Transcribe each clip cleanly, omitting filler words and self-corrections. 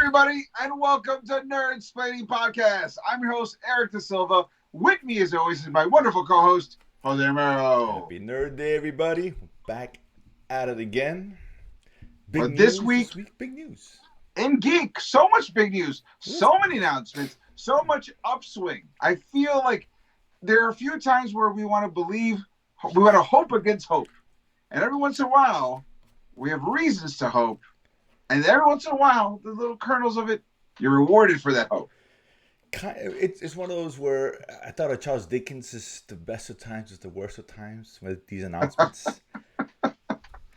everybody, and welcome to Nerdsplaining Podcast. I'm your host, Eric Da Silva. With me, as always, is my wonderful co-host, Jose Romero. Happy Nerd Day, everybody. Back at it again. Big For news this week, big news. in Geek, so much big news, so many announcements, so much upswing. I feel like there are a few times where we want to believe, we want to hope against hope. And every once in a while, we have reasons to hope. And every once in a while, the little kernels of it, you're rewarded for that hope. It's one of those where I thought of Charles Dickens is the best of times, is the worst of times with these announcements.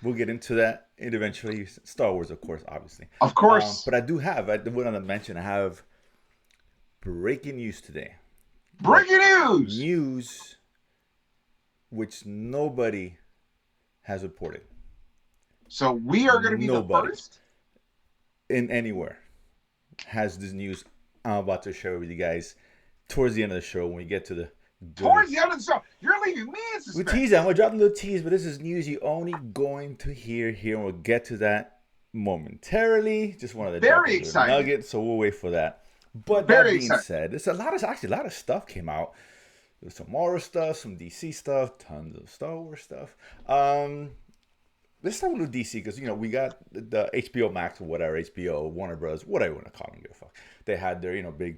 We'll get into that eventually. Star Wars, of course, obviously. Of course. But I want to mention, I have breaking news today. Breaking news! News which nobody has reported. So we are going to be the first? In anywhere has this news I'm about to share with you guys towards the end of the show when we get to the towards the end of the show. You're leaving me in suspense. We tease. I'm gonna drop a little tease, but this is news you're only going to hear here, and we'll get to that momentarily. Just wanted to drop a little nugget, so we'll wait for that. But that being said, there's a lot of stuff came out. There's some Marvel stuff, some DC stuff, tons of Star Wars stuff. Let's start with DC because, we got the HBO Max or whatever, HBO, Warner Bros., whatever you want to call them, give a fuck. They had their, big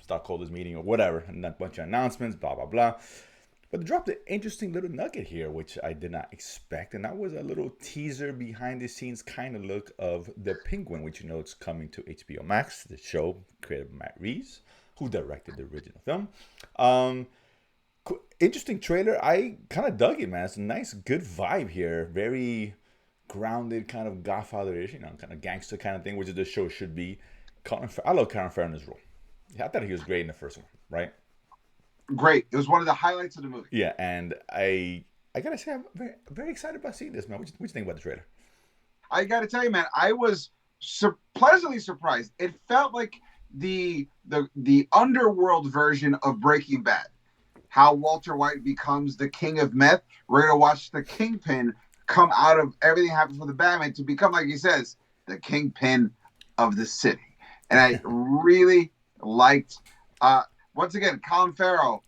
stockholders meeting or whatever, and a bunch of announcements, blah, blah, blah. But they dropped an interesting little nugget here, which I did not expect, and that was a little teaser behind the scenes kind of look of The Penguin, which it's coming to HBO Max, the show created by Matt Reeves, who directed the original film. Interesting trailer. I kind of dug it, man. It's a nice, good vibe here. Very grounded, kind of Godfather-ish, kind of gangster kind of thing, which the show should be. I love Colin Farrell in his role. I thought he was great in the first one, right? Great. It was one of the highlights of the movie. Yeah, and I gotta say, I'm very, very excited about seeing this, man. What you think about the trailer? I gotta tell you, man, I was pleasantly surprised. It felt like the underworld version of Breaking Bad. How Walter White becomes the king of meth. We're going to watch the kingpin come out of everything happens for the Batman to become, like he says, the kingpin of the city. And I really liked, once again, Colin Farrell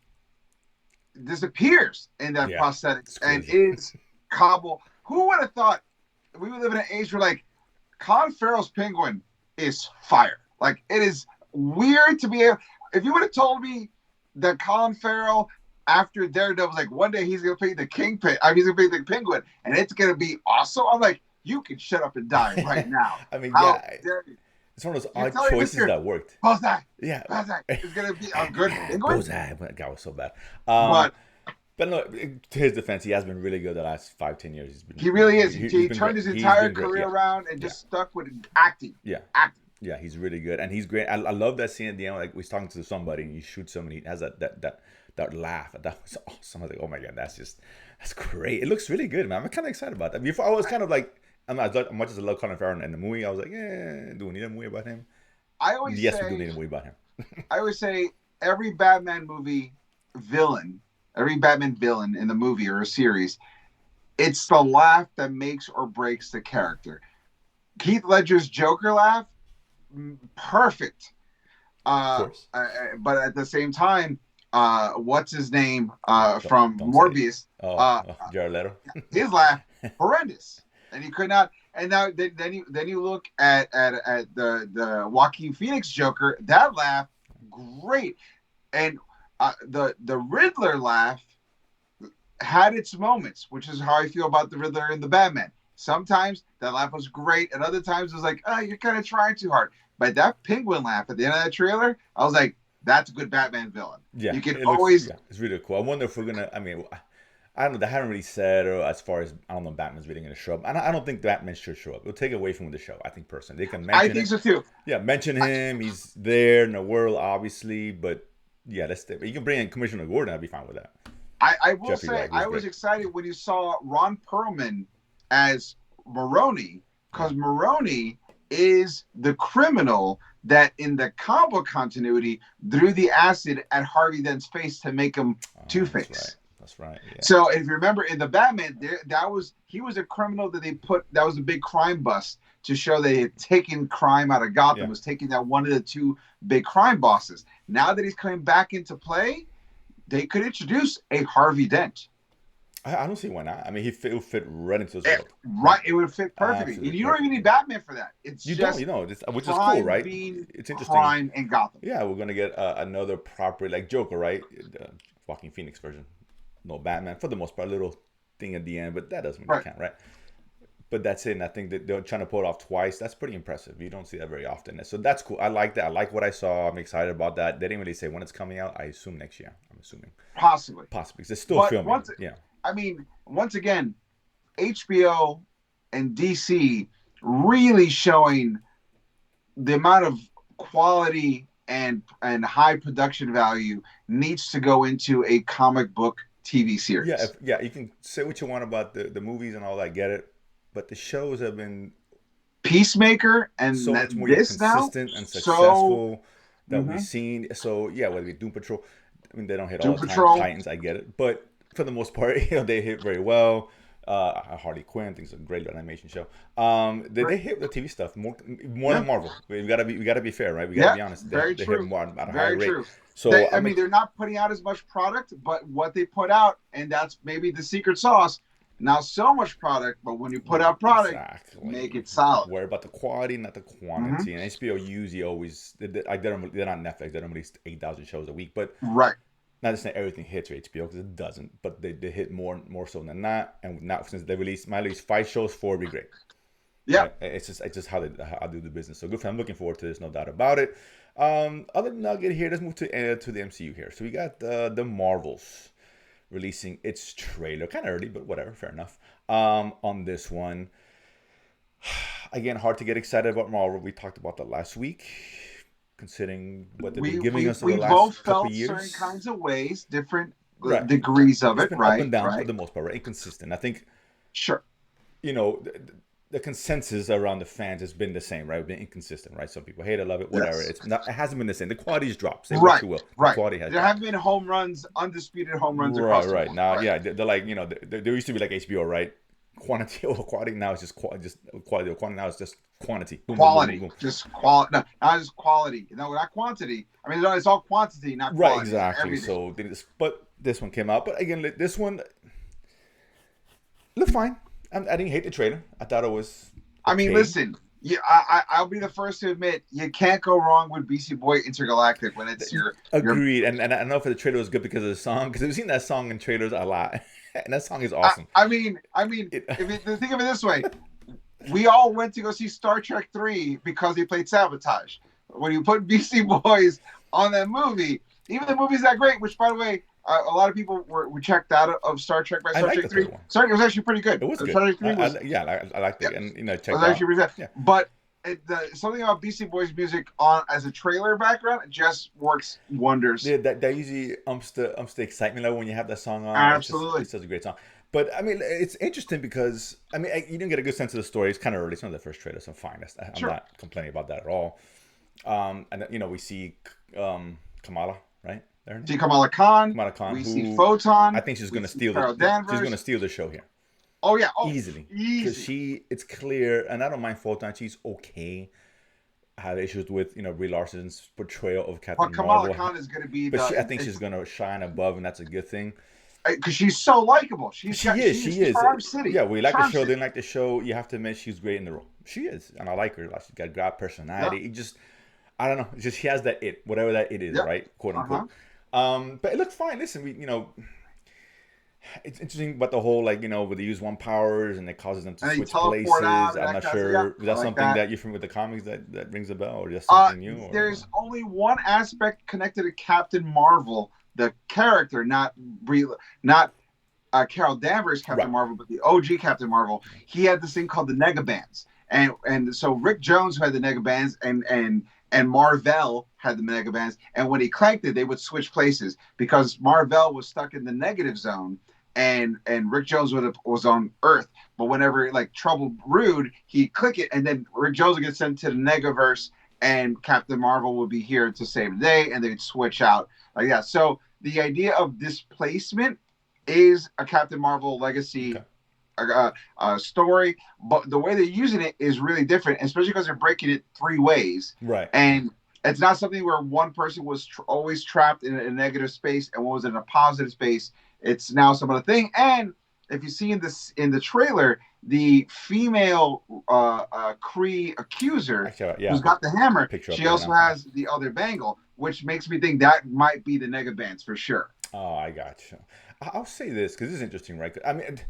disappears in that prosthetics and is Cobble. Who would have thought we would live in an age where, like, Colin Farrell's Penguin is fire. Like, it is weird to be able, if you would have told me that Colin Farrell, after Daredevil, was like, one day he's going to play the Kingpin. He's going to play the Penguin, and it's going to be awesome. I'm like, you can shut up and die right now. I mean, it's one of those odd choices that worked. Bullseye. Yeah. Bullseye. It's going to be a good Penguin. Bullseye. That guy was so bad. But no, to his defense, he has been really good the last 5-10 years. He really is. He turned his entire career around and just stuck with acting. Yeah. Acting. Yeah, he's really good, and he's great. I love that scene at the end, like he's talking to somebody, and you shoot somebody. He has that laugh. That was awesome. I was like, oh my god, that's great. It looks really good, man. I'm kind of excited about that. Before I was kind of like, as much as I love Colin Farrell in the movie, I was like, do we need a movie about him? We do need a movie about him. I always say every Batman villain in the movie or a series, it's the laugh that makes or breaks the character. Heath Ledger's Joker laugh. Perfect. But at the same time, what's his name from Morbius? Jared Leto. His laugh horrendous, and he could not. And now then you look at the Joaquin Phoenix Joker. That laugh, great, and the Riddler laugh had its moments, which is how I feel about the Riddler in the Batman. Sometimes that laugh was great, and other times it was like, you're kind of trying too hard. But that Penguin laugh at the end of that trailer, I was like, that's a good Batman villain. Yeah, you can always. It's really cool. I wonder if we're gonna. I mean, I don't know. They haven't really said, or as far as I don't know, Batman's really gonna show up. I don't think Batman should show up. It'll take away from the show. I think personally, they can mention. I think so too. Yeah, mention him. He's there in the world, obviously, but yeah, you can bring in Commissioner Gordon. I'd be fine with that. I will say, I was excited when you saw Ron Perlman as Maroni, because Maroni is the criminal that in the comic book continuity threw the acid at Harvey Dent's face to make him Two-Face. That's right. Yeah. So if you remember in the Batman, he was a criminal that was a big crime bust to show they had taken crime out of Gotham, was taking out one of the two big crime bosses. Now that he's coming back into play, they could introduce a Harvey Dent. I don't see why not. I mean, it would fit right into this world. Right, it would fit perfectly. And you don't even need Batman for that. It's you just don't, which is cool, right? It's interesting. Crime in Gotham. Yeah, we're gonna get another proper like Joker, right? The Joaquin Phoenix version. No Batman for the most part. A little thing at the end, but that doesn't really count, right? But that's it. And I think that they're trying to pull it off twice. That's pretty impressive. You don't see that very often. So that's cool. I like that. I like what I saw. I'm excited about that. They didn't really say when it's coming out. I assume next year. I'm assuming. Possibly. They're still filming. I mean, once again, HBO and DC really showing the amount of quality and high production value needs to go into a comic book TV series. Yeah. You can say what you want about the movies and all that. Get it. But the shows have been Peacemaker and so much more consistent and successful that we've seen. So yeah, whether it be Doom Patrol, I mean they don't hit all the time. Titans, I get it, but for the most part, they hit very well. Harley Quinn, I think it's a great animation show. They hit the TV stuff more than Marvel. We gotta be fair, right? We gotta be honest. Very they true. Hit more at a higher rate. So I mean, they're not putting out as much product, but what they put out, and that's maybe the secret sauce. Not so much product, but when you put out product, make it solid. Worry about the quality, not the quantity. And HBO usually always they're not Netflix. They don't release 8,000 shows a week, but right. Not just saying everything hits HBO because it doesn't, but they hit more so than that. And now since they might release 5 shows, 4 would be great. Yeah, right? It's just how I do the business. So good for them. I'm looking forward to this, no doubt about it. Other nugget here. Let's move to the MCU here. So we got the Marvels releasing its trailer, kind of early, but whatever, fair enough. On this one, again, hard to get excited about Marvel. We talked about that last week, considering what they've been giving us over the last couple years. We both felt certain kinds of ways, different degrees of it, right? Up and down for the most part, right? Inconsistent. I think. Sure. The consensus around the fans has been the same, right? It's been inconsistent, right? Some people hate it, love it, whatever. Yes. It hasn't been the same. The quality's dropped. Say what you will. The quality has dropped. Haven't been home runs, undisputed home runs across the board. Now, yeah, they're like, there used to be like HBO, right? Quantity over quality. Now it's just quality over quantity. Now it's just quantity. Boom, quality. Boom, boom, boom. Just quality. No, not just quality. No, not quantity. I mean, it's all quantity, not quality. Right, exactly. So, but this one came out. But again, this one looked fine. I didn't hate the trailer. I thought it was okay. I mean, listen, I'll be the first to admit you can't go wrong with BC Boy Intergalactic when it's your agreed. And I know for the trailer was good because of the song, because we've seen that song in trailers a lot, and that song is awesome. I mean, think of it this way: we all went to go see Star Trek 3 because they played Sabotage. When you put BC Boys on that movie, even the movie's that great, which by the way. A lot of people were checked out of Star Trek by Star Trek 3. Sorry, it was actually pretty good. It was good. Star Trek 3 was, I liked it, and checked it was actually pretty good. Yeah. But something about BC Boys music as a trailer background just works wonders. Yeah, that usually umps the excitement level when you have that song on. Absolutely, it's such a great song. But I mean, it's interesting because I mean, you didn't get a good sense of the story. It's kind of early. It's not the first trailer, so fine. I'm not complaining about that at all. And we see Kamala, right? See Kamala Khan. We see Photon. I think she's going to steal the show here. Oh yeah, easily. Because it's clear, and I don't mind Photon. She's okay. I have issues with Brie Larson's portrayal of Captain Marvel. Kamala Khan is going to be, I think she's going to shine above, and that's a good thing. Because she's so likable. She is. Charm City. Yeah, we like the show. Didn't like the show. You have to admit she's great in the role. She is, and I like her. She's got great personality. Yeah. I don't know. It's just she has that it, whatever that it is, right? Quote unquote. But it looked fine. Listen, it's interesting about the whole where they use one powers and it causes them to switch places. I'm not sure. Is that something that you're familiar with the comics that rings a bell, or just something new? There's only one aspect connected to Captain Marvel, the character, not Carol Danvers Captain Marvel, but the OG Captain Marvel. He had this thing called the Negabands, and so Rick Jones, who had the Negabands, and Marvel had the Negabands, and when he clanked it, they would switch places because Marvel was stuck in the negative zone, and Rick Jones was on Earth. But whenever trouble brewed, he'd click it, and then Rick Jones would get sent to the Negaverse, and Captain Marvel would be here to save the day, and they'd switch out like that. So the idea of displacement is a Captain Marvel legacy Okay. story, but the way they're using it is really different, especially because they're breaking it three ways. Right. And it's not something where one person was always trapped in a negative space and one was in a positive space. It's now some other thing. And if you see in the trailer, the female Kree accuser Actually, yeah, who's I put got the hammer, picture up she there also now. has the other bangle, which makes me think that might be the Negabands for sure. Oh, I got you. I'll say this because this is interesting, right? I mean,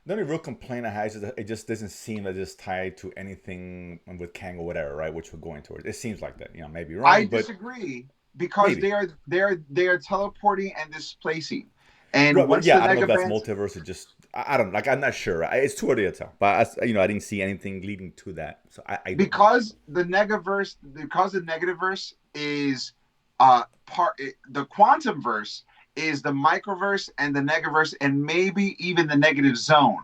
the only real complaint I have is that it just doesn't seem that it's tied to anything with Kang or whatever, right? Which we're going towards. It seems like that. Maybe I wrong, but disagree because maybe. they are teleporting and displacing, and Right, but once yeah, the I don't know if that's Negabands, multiverse or just I don't like. I'm not sure. It's too early to tell. But I didn't see anything leading to that, so I don't know. because the Negativerse is the quantum verse is the microverse and the Negaverse and maybe even the negative zone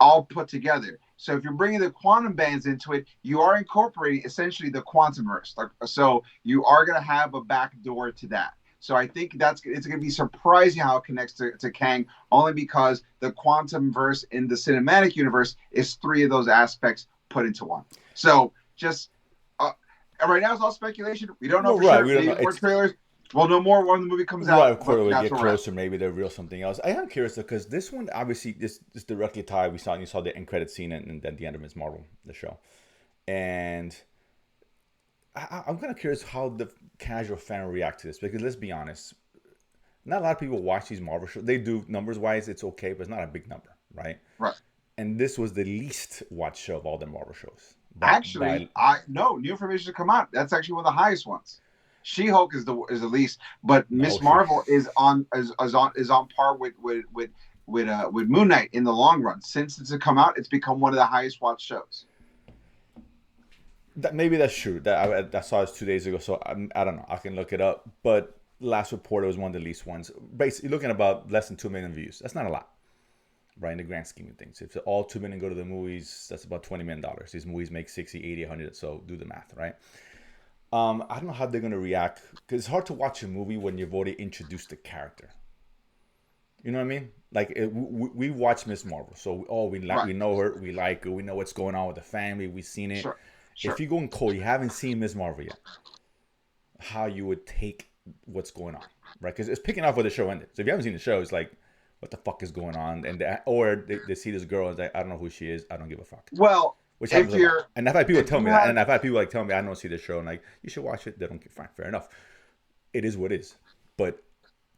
all put together. So if you're bringing the quantum bands into it, you are incorporating essentially the quantum verse. So you are going to have a back door to that. So I think it's going to be surprising how it connects to Kang, only because the quantum verse in the cinematic universe is three of those aspects put into one. So just right now it's all speculation. We don't know Well, for right, sure. we don't know. Maybe more it's trailers. We'll know more when the movie comes Right, out. of course, But we that's get where we're at. closer. Maybe they're real something else. I am curious though, because this one obviously this directly tied. You saw the end credit scene and then the end of Ms. Marvel, the show, and I'm kind of curious how the casual fan react to this because let's be honest, not a lot of people watch these Marvel shows. They do numbers wise, it's okay, but it's not a big number, right? Right. And this was the least watched show of all the Marvel shows. Actually, I no new information to come out. That's actually one of the highest ones. She-Hulk is the least, but no, Miss Marvel is on par with Moon Knight in the long run. Since it's come out, it's become one of the highest watched shows. maybe that's true. That I saw this 2 days ago, so I don't know. I can look it up, but last report it was one of the least ones. Basically, you're looking at about less than 2 million views. That's not a lot, right? In the grand scheme of things, if all 2 million go to the movies, that's about $20 million. These movies make 60, 80, 100. So do the math, right? I don't know how they're gonna react because it's hard to watch a movie when you've already introduced the character. You know what I mean? Like we watch Miss Marvel, so Right. we know her, we like her, we know what's going on with the family, we've seen it. Sure. If Sure. you go in cold, you haven't seen Miss Marvel yet, how you would take what's going on, right? Because it's picking up where the show ended. So if you haven't seen the show, it's like, what the fuck is going on? Or they see this girl and it's like, I don't know who she is, I don't give a fuck. Well, Which if happens a lot. you're And I've had people if tell you me that, have and I've had people like tell me I don't see the show, and like you should watch it. They don't get fine, fair enough. It is what it is, but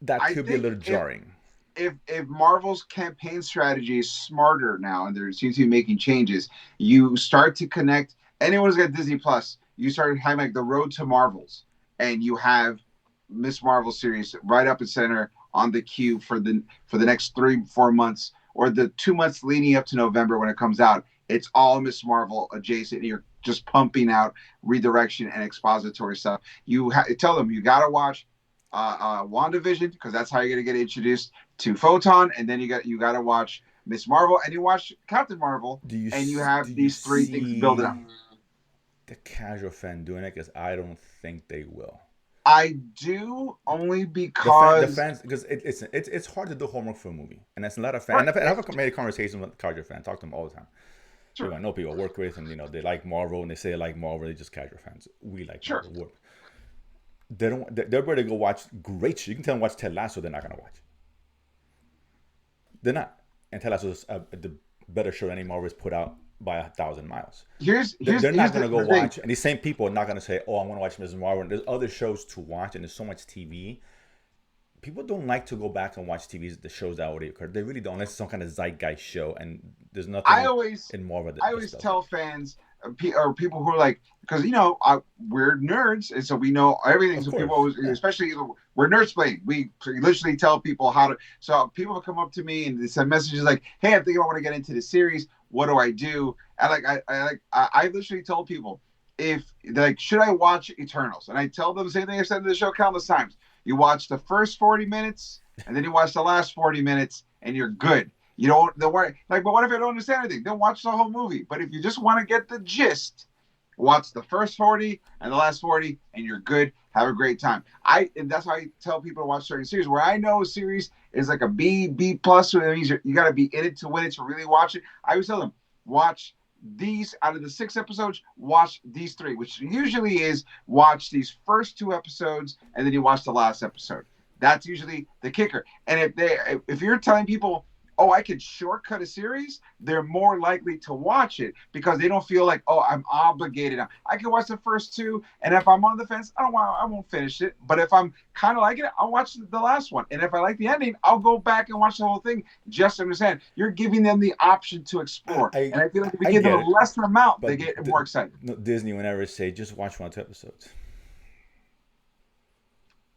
that I could be a think little jarring. if Marvel's campaign strategy is smarter now and there seems to be making changes, you start to connect anyone who's got Disney Plus, you start having like the Road to Marvels, and you have Miss Marvel series right up and center on the queue for the next 3-4 months or the 2 months leading up to November when it comes out. It's all Miss Marvel adjacent. You're just pumping out redirection and expository stuff. Tell them you got to watch WandaVision because that's how you're gonna get introduced to Photon, and then you got to watch Miss Marvel, and you watch Captain Marvel, and you Do have you these three things building up. see the casual fan doing it? Because I don't think they will. I do only The because fans, because it's hard to do homework for a movie, and that's a lot of fans. right, And I've made a conversation with casual fans, talk to them all the time. sure, I know people I work with, and they like Marvel, and they say they like Marvel. They're just casual fans. We like sure. Marvel. They don't. They're ready to go watch great shit. You can tell them watch Ted Lasso. They're not gonna watch. They're not. And Ted Lasso is the better show any Marvel has put out by 1,000 miles. They're not gonna go the thing. watch. And these same people are not gonna say, "Oh, I'm gonna watch Ms. Marvel." And there's other shows to watch, and there's so much TV. People don't like to go back and watch the shows that already occurred. They really don't, unless it's some kind of zeitgeist show. And there's I nothing always in Marvel I that always just does it. tell fans or people who are like, because we're nerds, and so we know everything. Of So people, course, always, yeah. especially we're Nerdsplaining. We literally tell people how to. So people come up to me and they send messages like, "Hey, I think I want to get into this series. What do I do?" And I literally told people if like, should I watch Eternals? And I tell them the same thing I said in the show countless times. You watch the first 40 minutes, and then you watch the last 40 minutes, and you're good. You don't worry. Like, but what if I don't understand anything? Then watch the whole movie. But if you just want to get the gist, Watch the first 40 and the last 40, and you're good. Have a great time. And that's how I tell people to watch certain series. Where I know a series is like a B plus, so that means you got to be in it to win it to really watch it. I always tell them, watch these out of the 6 episodes, watch these 3, which usually is watch these first 2 episodes and then you watch the last episode. That's usually the kicker. And if you're telling people, oh, I could shortcut a series, they're more likely to watch it because they don't feel like, oh, I'm obligated. I can watch the first 2, and if I'm on the fence, I won't finish it. But if I'm kind of liking it, I'll watch the last one. And if I like the ending, I'll go back and watch the whole thing. Just to understand, you're giving them the option to explore. And I feel like if you give them a lesser amount, they get more excited. Disney will never say, just watch 1 or 2 episodes.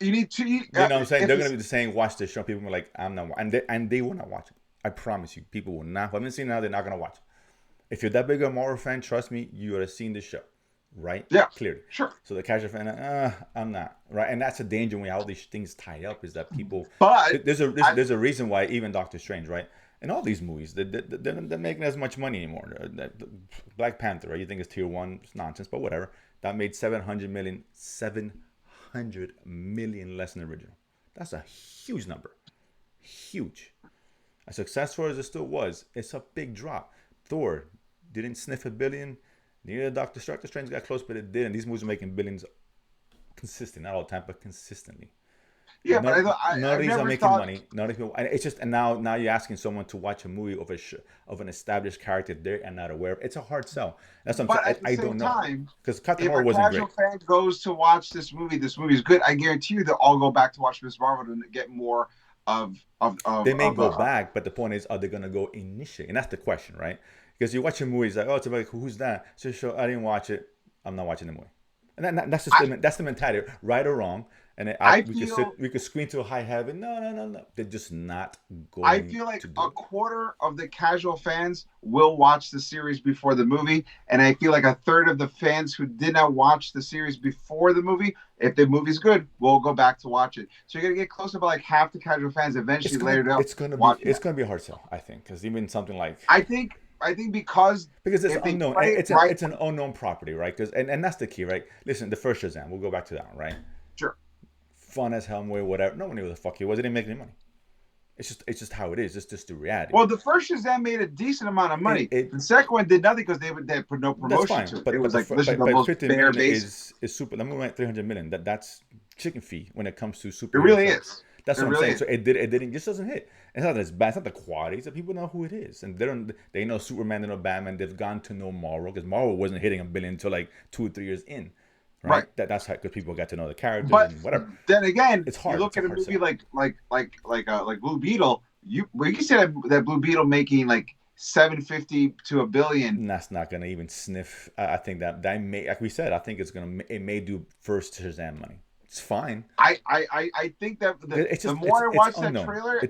You need to. You know what I'm saying? They're going to be saying, watch this show. People are like, I'm not. And they will not watch it. I promise you, people will not. If I haven't seen it now, they're not going to watch it. If you're that big of a Marvel fan, trust me, you would have seen the show, right? Yeah, clearly. Sure. So the casual fan, I'm not, right? And that's a danger when all these things tie up is that people. But there's a reason why even Doctor Strange, right? In all these movies, they're making as much money anymore. Black Panther, right? You think it's tier 1, it's nonsense, but whatever. That made 700 million less than the original. That's a huge number. Huge. As successful as it still was, it's a big drop. Thor didn't sniff $1 billion. Neither Doctor Strange got close, but it did. And these movies are making billions consistently, not all the time, but consistently. Yeah, none of these are making money. It's just, and now you're asking someone to watch a movie of an established character they are not aware of. It's a hard sell. That's something I don't know. Because Captain Marvel wasn't great. If a casual fan goes to watch this movie is good. I guarantee you they'll all go back to watch Miss Marvel to get more of they may go back, but the point is, are they going to go initially? And that's the question, right? Because you watch a movie, it's like, oh, it's about who's that? So I didn't watch it. I'm not watching the movie. And that's the mentality, right or wrong. And we could scream to a high heaven. No. They're just not going. I feel like a quarter of the casual fans will watch the series before the movie, and I feel like a third of the fans who did not watch the series before the movie, if the movie's good, will go back to watch it. So you're gonna get close to about like half the casual fans eventually later. It's gonna be a hard sell, I think, because even something like I think because it's unknown. It's an unknown property, right? And that's the key, right? Listen, the first Shazam, we'll go back to that one, right? Sure. Fun as hell, whatever. No one knew who the fuck he was. It didn't make any money. It's just how it is. It's just the reality. Well, the first Shazam made a decent amount of money. The second one did nothing because they put no promotion to it. But it was but 50 million is super. That movie went 300 million. That's chicken feed when it comes to super. It really is. That's what I'm saying. So it didn't just doesn't hit. It's not as bad. It's not the quality. It's that people know who it is, and they know Superman, they know Batman. They've gone to know Marvel because Marvel wasn't hitting $1 billion until like 2 or 3 years in. Right. That's how because people got to know the characters and whatever. Then again, it's hard. You look at a movie like Blue Beetle. You can say that Blue Beetle making like $750 to $1 billion. That's not gonna even sniff. I think that may, like we said, I think it may do first Shazam money. It's fine. I think that the more I watch that trailer,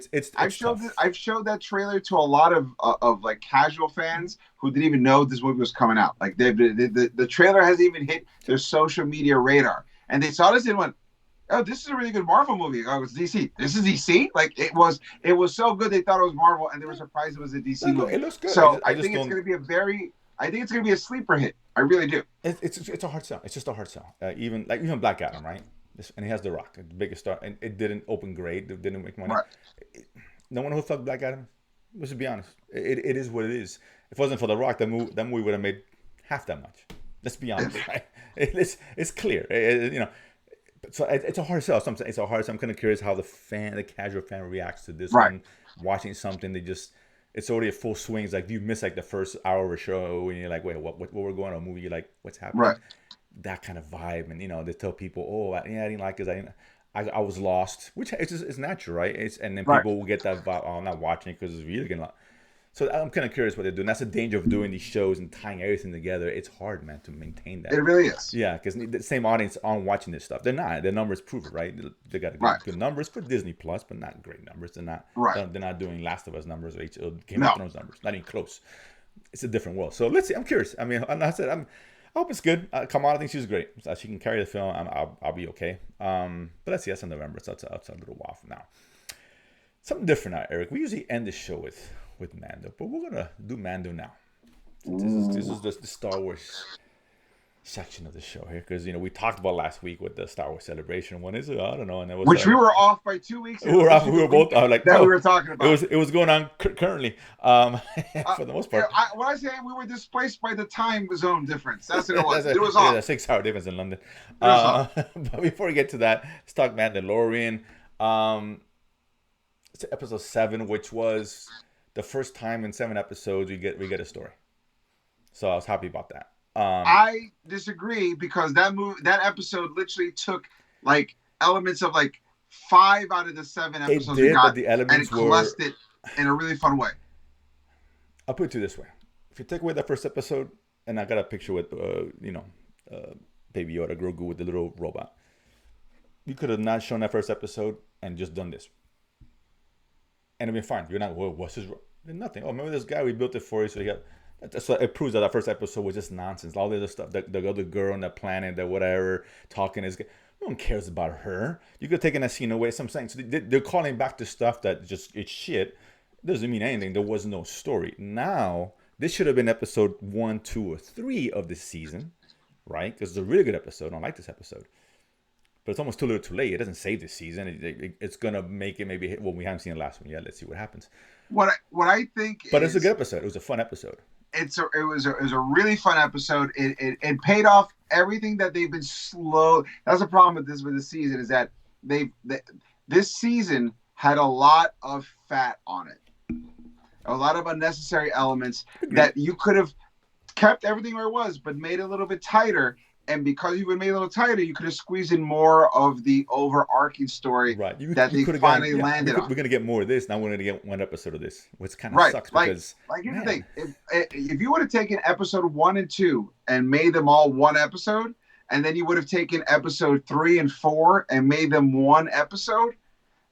I've showed that trailer to a lot of like casual fans who didn't even know this movie was coming out. Like the trailer hasn't even hit their social media radar, and they saw this and went, "Oh, this is a really good Marvel movie." Oh, it's DC. This is DC. Like it was so good they thought it was Marvel, and they were surprised it was a DC movie. It looks good. So I think it's going to be a sleeper hit. I really do. It's a hard sell. It's just a hard sell. Even Black Adam, right? And he has The Rock, the biggest star, and it didn't open great. It didn't make money. Right. No one who thought Black Adam. Let's be honest. It is what it is. If it wasn't for The Rock, that movie would have made half that much. Let's be honest. Right? It's clear. So it's a hard sell. It's a hard sell. I'm kind of curious how the casual fan reacts to this one. Watching something, it's already a full swing. It's like, do you miss like the first hour of a show and you're like, wait, what we're going on a movie? You're like, what's happening? Right. That kind of vibe, and they tell people, oh, I didn't like it. I was lost, which it's natural, right? And then people will get that vibe. Oh, I'm not watching it because it's really gonna. So I'm kind of curious what they're doing. That's the danger of doing these shows and tying everything together. It's hard, man, to maintain that. It really is. Yeah, because the same audience aren't watching this stuff. They're not. Their numbers prove it, right? They got good numbers for Disney Plus, but not great numbers. They're not. Right. They're not doing Last of Us numbers or Game of Thrones numbers. Not even close. It's a different world. So let's see. I'm curious. I mean, I hope it's good. Kamala thinks she's great. So she can carry the film. I'll be okay. But let's see. That's in November. So that's a little while from now. Something different now, Eric. We usually end the show with Mando, but we're gonna do Mando now. This is the Star section of the show here, because we talked about last week with the Star Wars Celebration. When is it? I don't know. And it was which we were off by 2 weeks. We were off. We were both like that we were talking about. It was going on currently. For the most part, when I say we were displaced by the time zone difference, that's what it was. It was off. A 6-hour difference in London. But before we get to that, let's talk Mandalorian. It's episode 7, which was the first time in 7 episodes we get a story. So I was happy about that. I disagree, because that episode literally took like elements of like 5 out of the 7 episodes we got, but the elements and coalesced it in a really fun way. I'll put it to you this way: if you take away the first episode, and I got a picture with Baby Yoda, Grogu with the little robot, you could have not shown that first episode and just done this, and it'd been fine. You're not, well, what's his role? Nothing. Oh, remember this guy? We built it for you, so he got. So it proves that first episode was just nonsense. All the other stuff, the other girl on the planet, that whatever, talking is, no one cares about her. You could have taken that scene away. So I'm saying, so they're calling back to stuff that just, it's shit. Doesn't mean anything. There was no story. Now, this should have been episode 1, 2, or 3 of this season, right? Because it's a really good episode. I don't like this episode. But it's almost too little too late. It doesn't save this season. It's going to make it maybe, well, we haven't seen the last one yet. Let's see what happens. What I think But it's a good episode. It was a fun episode. It was a really fun episode. It paid off everything that they've been slow. That's the problem with this season, is that this season had a lot of fat on it, a lot of unnecessary elements that you could have kept everything where it was, but made it a little bit tighter. And because you would made it a little tighter, you could have squeezed in more of the overarching story that they finally landed on. We're going to get more of this. Now we're going to get 1 episode of this, which kind of sucks. Because, here's the thing. If you would have taken episode 1 and 2 and made them all 1 episode, and then you would have taken episode 3 and 4 and made them 1 episode,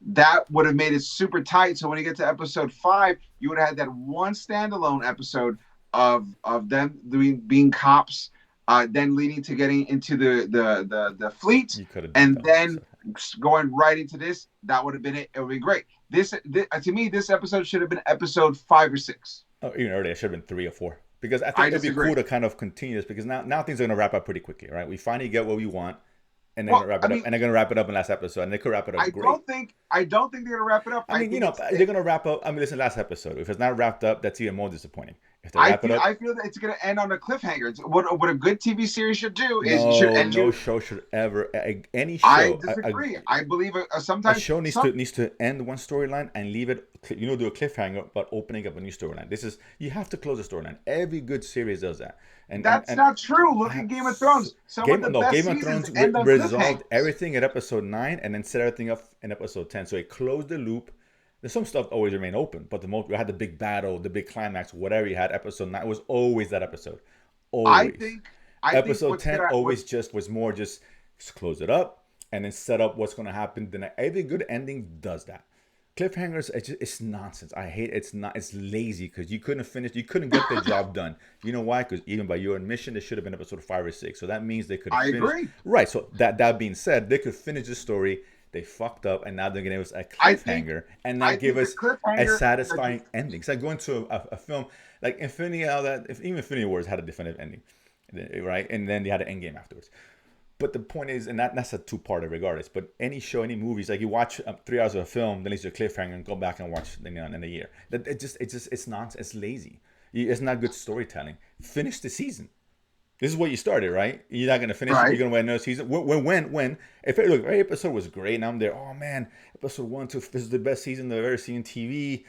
that would have made it super tight. So when you get to episode 5, you would have had that 1 standalone episode of them being cops, then leading to getting into the fleet, and then going right into this. That would have been it. It would be great. This to me, this episode should have been episode 5 or 6. Oh, even earlier, it should have been 3 or 4. Because I think it'd be cool to kind of continue this, because now things are going to wrap up pretty quickly, right? We finally get what we want, and they're going to wrap it up, and they're going to wrap it up in last episode, and they could wrap it up great. I don't think they're going to wrap it up. I mean, they're going to wrap up. I mean, listen, last episode. If it's not wrapped up, that's even more disappointing. I feel that it's going to end on a cliffhanger. What a good TV series should do is no show should ever any show. I disagree. I believe sometimes a show needs to end one storyline and leave it. Do a cliffhanger, but opening up a new storyline. You have to close a storyline. Every good series does that. And that's not true. Look at Game of Thrones. Game of Thrones resolved everything at episode 9 and then set everything up in episode 10. So it closed the loop. There's some stuff always remain open, but you had the big battle, the big climax, whatever you had. Episode 9 was always that episode. Always. I episode 10 always was more just close it up and then set up what's going to happen. Then every good ending does that. Cliffhangers, it's nonsense. I hate it. It's lazy, because you couldn't get the job done. You know why? Because even by your admission, it should have been episode 5 or 6. So that means they could finish. I agree. Right. So that being said, they could finish the story. They fucked up, and now they're going to give us a cliffhanger and not give us a satisfying ending. It's like going to a film like Infinity. Even Infinity Wars had a definitive ending, right? And then they had an endgame afterwards. But the point is, and that's a 2-parter regardless. But any show, any movies, like you watch 3 hours of a film, then leads to a cliffhanger, and go back and watch in a year. It's nonsense. It's lazy. It's not good storytelling. Finish the season. This is what you started, right? You're not going to finish it. You're going to win another season. When? If every episode was great, and I'm there, oh man, episode 1, 2, this is the best season I've ever seen on TV,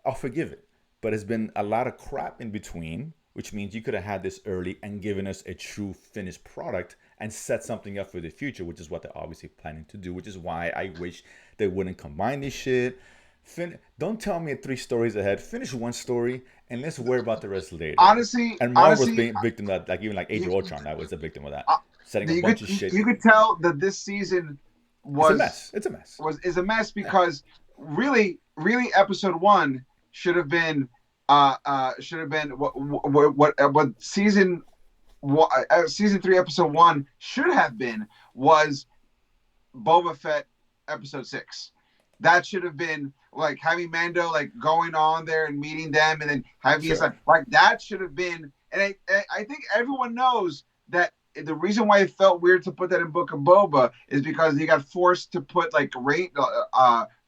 I'll forgive it. But it's been a lot of crap in between, which means you could have had this early and given us a true finished product and set something up for the future, which is what they're obviously planning to do, which is why I wish they wouldn't combine this shit. Don't tell me 3 stories ahead. Finish 1 story and let's worry about the rest later. Honestly, Marvel was being a victim of that, like Age of Ultron. That was a victim of that, setting a bunch of shit. You could tell that this season was a mess. It's a mess. Is a mess because really, episode 1 should have been what season 3 episode 1 should have been was Boba Fett episode 6. That should have been like having Mando like going on there and meeting them, and then having like that should have been. And I think everyone knows that the reason why it felt weird to put that in Book of Boba is because he got forced to put like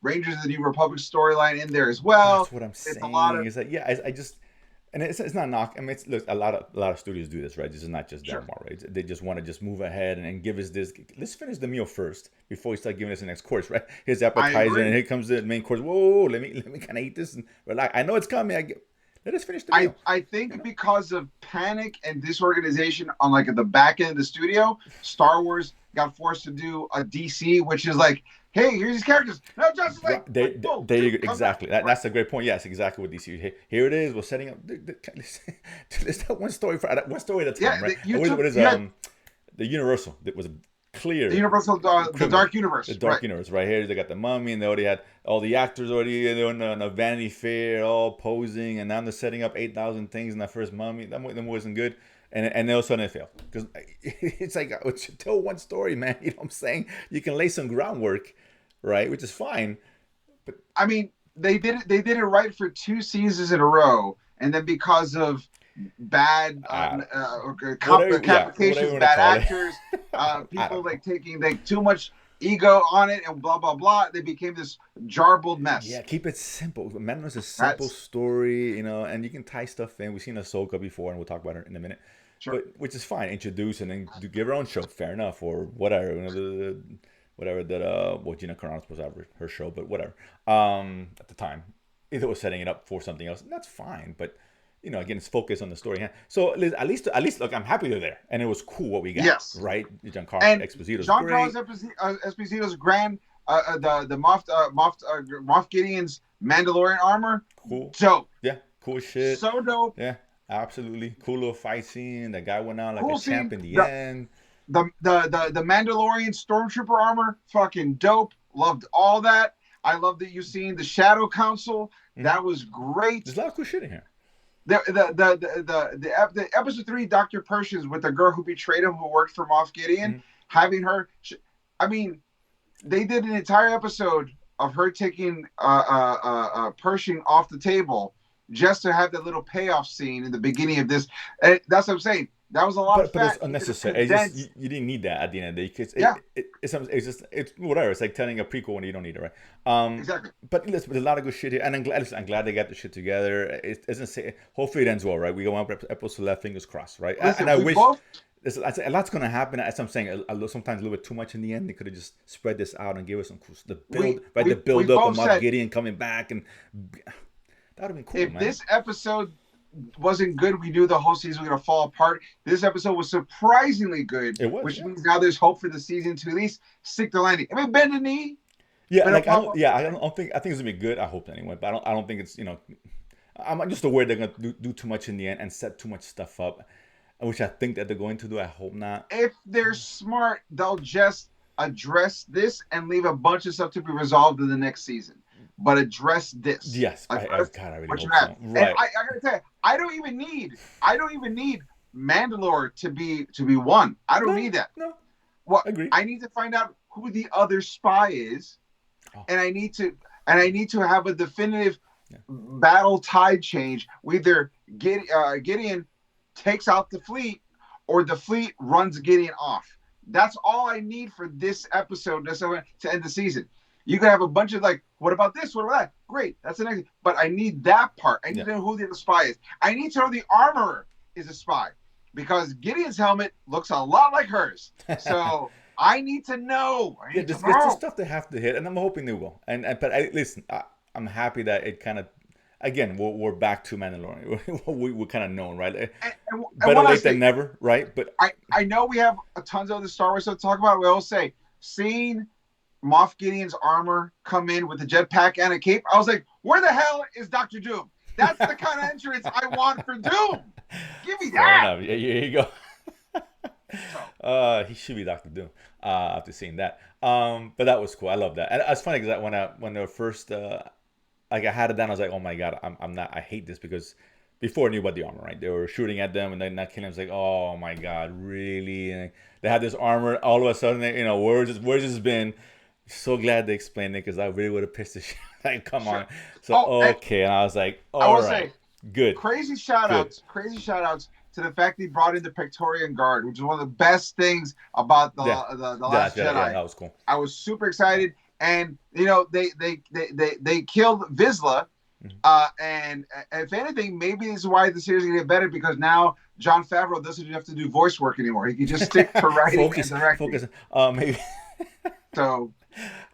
Rangers of the New Republic storyline in there as well. That's what I'm It's saying. a lot of Is that I just and it's not knock. I mean, look, a lot of studios do this, right? This is not just sure. Delmar, right? They just want to just move ahead and give us this. Let's finish the meal first before we start giving us the next course, right? Here's appetizer, and here comes the main course. Whoa, let me kind of eat this and relax. I know it's coming. Let us finish the meal. I think because of panic and disorganization on like at the back end of the studio, Star Wars got forced to do a DC, which is like, hey, here's these characters. No, just like exactly. That's a great point. Yes, exactly what DC. Here it is. We're setting up. Let's tell one story at a time, right? What is the Universal? That was clear. The Universal, the Dark Universe. The Dark Universe, right here. They got the Mummy, and they already had all the actors already in a Vanity Fair, all posing, and now they're setting up 8,000 things in that first Mummy. That wasn't good. And all of a sudden it failed. Because it's like, tell one story, man. You know what I'm saying? You can lay some groundwork, right? Which is fine. But I mean, they did it right for 2 seasons in a row. And then because of bad complications, bad actors, people like taking like too much ego on it and blah, blah, blah. They became this jarbled mess. Yeah, keep it simple. Mandalorian's a simple story, and you can tie stuff in. We've seen Ahsoka before, and we'll talk about her in a minute. Sure. But which is fine. Introduce and then give her own show. Fair enough. Or whatever. Whatever that, Gina Carano was supposed to have her show, but whatever. At the time. Either was setting it up for something else. That's fine. But, again, it's focused on the story. So at least, look, I'm happy they're there. And it was cool what we got. Yes. Right? Giancarlo Esposito's Giancarlo Esposito's grand, the Moff Gideon's Mandalorian armor. Cool. Dope. Yeah. Cool shit. So dope. Yeah. Absolutely. Cool little fight scene. The guy went out like cool a champ in the end. The Mandalorian Stormtrooper armor, fucking dope. Loved all that. I love that you've seen the Shadow Council. Mm-hmm. That was great. There's a lot of cool shit in here. The episode 3, Dr. Pershing with the girl who betrayed him, who worked for Moff Gideon, mm-hmm. having her. I mean, they did an entire episode of her taking Pershing off the table just to have that little payoff scene in the beginning of this. And that's what I'm saying. That was a lot of fat. But it's unnecessary. You didn't need that at the end of the day. It's whatever. It's like telling a prequel when you don't need it, right? Exactly. But there's a lot of good shit here, and I'm glad they got the shit together. It doesn't say. Hopefully it ends well, right? We go on episodes left, fingers crossed, right? Listen, and I wish. A lot's gonna happen. As I'm saying, sometimes a little bit too much in the end. They could have just spread this out and give us some cool the build up of Moff Gideon coming back, and that would have been cool. If this episode wasn't good, we knew the whole season was going to fall apart. This episode was surprisingly good, which means now there's hope for the season to at least stick the landing. I mean, bend the knee. Yeah, I think it's gonna be good. I hope anyway, but I don't think it's I'm just aware they're gonna do too much in the end and set too much stuff up, which I think that they're going to do. I hope not. If they're smart, they'll just address this and leave a bunch of stuff to be resolved in the next season. But address this. Yes, I really hope so. Right. And I gotta tell you, I don't even need Mandalore to be one. I don't need that. No. What I need to find out who the other spy is, and I need to have a definitive battle tide change. Either Gideon takes out the fleet, or the fleet runs Gideon off. That's all I need for this episode to end the season. You can have a bunch of what about this? What about that? Great, that's the next. But I need that part. I need to know who the spy is. I need to know the armorer is a spy, because Gideon's helmet looks a lot like hers. So I need to know. It's the stuff they have to hit, and I'm hoping they will. Listen, I'm happy that it kind of. Again, we're back to Mandalorian. We're kind of known, right? And better late than never, right? But I know we have tons of other Star Wars stuff to talk about. We all say seeing Moff Gideon's armor come in with a jetpack and a cape. I was like, where the hell is Dr. Doom? That's the kind of entrance I want for Doom. Give me that. Fair enough. Yeah, here you go. He should be Dr. Doom after seeing that. But that was cool. I love that. And it's funny because when they were first, I had it down, I was like, oh my God, I hate this, because before I knew about the armor, right? They were shooting at them and then not killing them. I was like, oh my God, really? And they had this armor. All of a sudden, where's this been? So glad they explained it, because I really would have pissed the shit. Like, come on. So, okay. And I was like, all right. Good. Crazy shout outs to the fact that he brought in the Praetorian Guard, which is one of the best things about the Last Jedi. Yeah, that was cool. I was super excited, and they killed Vizsla. And if anything, maybe this is why the series is going to get better, because now Jon Favreau doesn't have to do voice work anymore. He can just stick to writing and directing. Maybe. So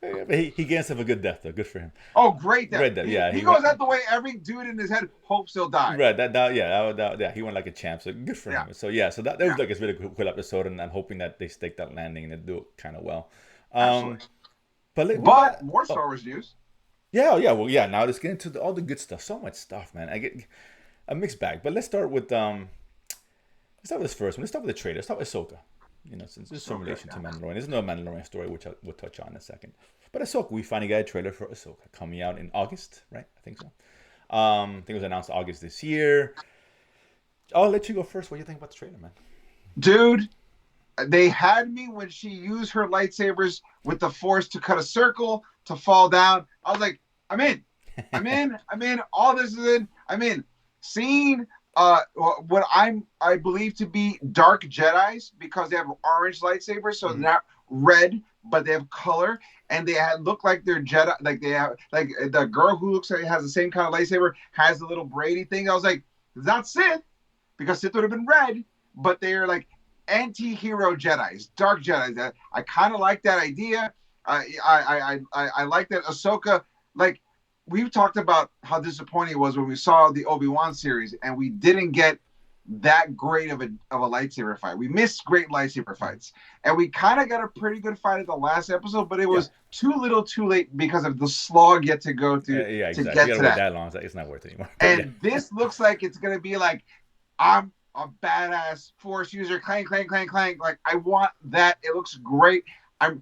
he gave himself a good death, though. Good for him. Oh, great death! Great death. Yeah, he goes out the way every dude in his head hopes he'll die. Right. He went like a champ. So good for him. So that was like a really cool episode, and I'm hoping that they stake that landing and they do it kind of well. But more Star Wars news. Yeah. Now let's get into all the good stuff. So much stuff, man. I get a mixed bag. But let's start with this first one. Let's start with the trailer. Let's start with Ahsoka. Since there's some relation to Mandalorian. There's no Mandalorian story, which we'll touch on in a second. But Ahsoka, we finally got a trailer for Ahsoka coming out in August, right? I think so. I think it was announced August this year. I'll let you go first. What do you think about the trailer, man? Dude, they had me when she used her lightsabers with the Force to cut a circle, to fall down. I was like, I'm in. All this is in. I'm in. Seeing what I believe to be dark Jedis, because they have orange lightsabers, so they're not red, but they have color, and they look like they're Jedi. Like they have, like the girl who looks like has the same kind of lightsaber has the little braidy thing. I was like, it's not Sith, because Sith would have been red, but they're like anti-hero Jedis, dark Jedis. I kind of like that idea. I like that Ahsoka, like, we've talked about how disappointing it was when we saw the Obi-Wan series and we didn't get that great of a lightsaber fight. We missed great lightsaber fights, and we kind of got a pretty good fight at the last episode, but it was too little, too late because of the slog yet to go through exactly. to get to that long. It's not worth it anymore. And this looks like it's gonna be like, I'm a badass Force user, clang, clang, clang, clang. Like, I want that. It looks great. And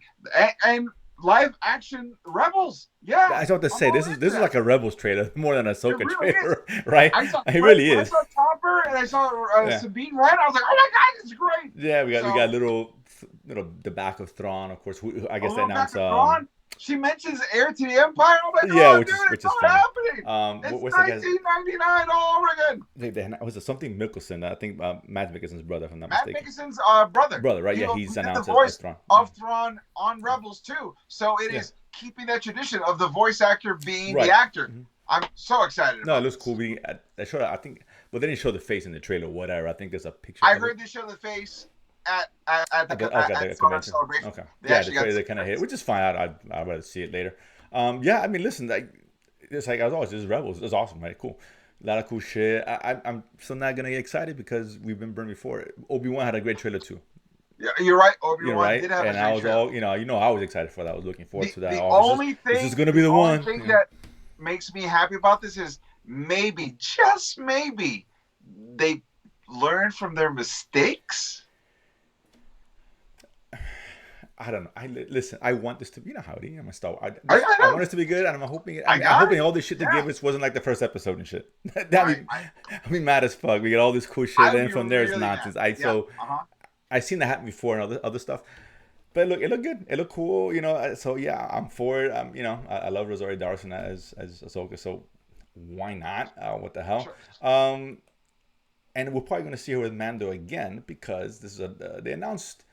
live action Rebels. Yeah, I was about to say this is like a Rebels trailer more than a Ahsoka trailer, right? It really is. I saw Topper and I saw Sabine Wren. I was like, oh my god, it's great. Yeah, we got little the back of Thrawn, of course. I guess they announced. She mentions heir to the Empire. Oh my god, yeah, which is funny. Happening. It's 1999 all over again. Was it something Mikkelsen? I think Matt Mikkelsen's brother, if I'm not mistaken. Matt Mikkelsen's brother. Brother, right? Yeah, he's announced the voice as Thrawn. of Thrawn on Rebels too. So it is keeping that tradition of the voice actor being the actor. Mm-hmm. I'm so excited. No, it looks cool. They showed, I think, but they didn't show the face in the trailer. Whatever. I think there's a picture. I heard they show the face at the convention. Celebration. Okay. They kind of hit, which is fine. I'd rather see it later. Listen, it's like as always, this is Rebels. It's awesome, right? Cool. A lot of cool shit. I'm still not gonna get excited because we've been burned before. Obi-Wan had a great trailer too. Yeah, you're right. Obi-Wan did have and I was all, I was excited for that. I was looking forward to that. This is gonna be the one. The only thing that makes me happy about this is maybe, just maybe, they learn from their mistakes. I don't know. Listen. I want this to be, how it is. I'm a Star Wars. I want this to be good, and I'm hoping. I'm hoping all this shit they give us wasn't like the first episode and shit. I mean, mad as fuck. We get all this cool shit, and from there it's nonsense. I've seen that happen before and other stuff. But it looked good. It looked cool. So yeah, I'm for it. I love Rosario Dawson as Ahsoka. So why not? What the hell? Sure. And we're probably gonna see her with Mando again because this is they announced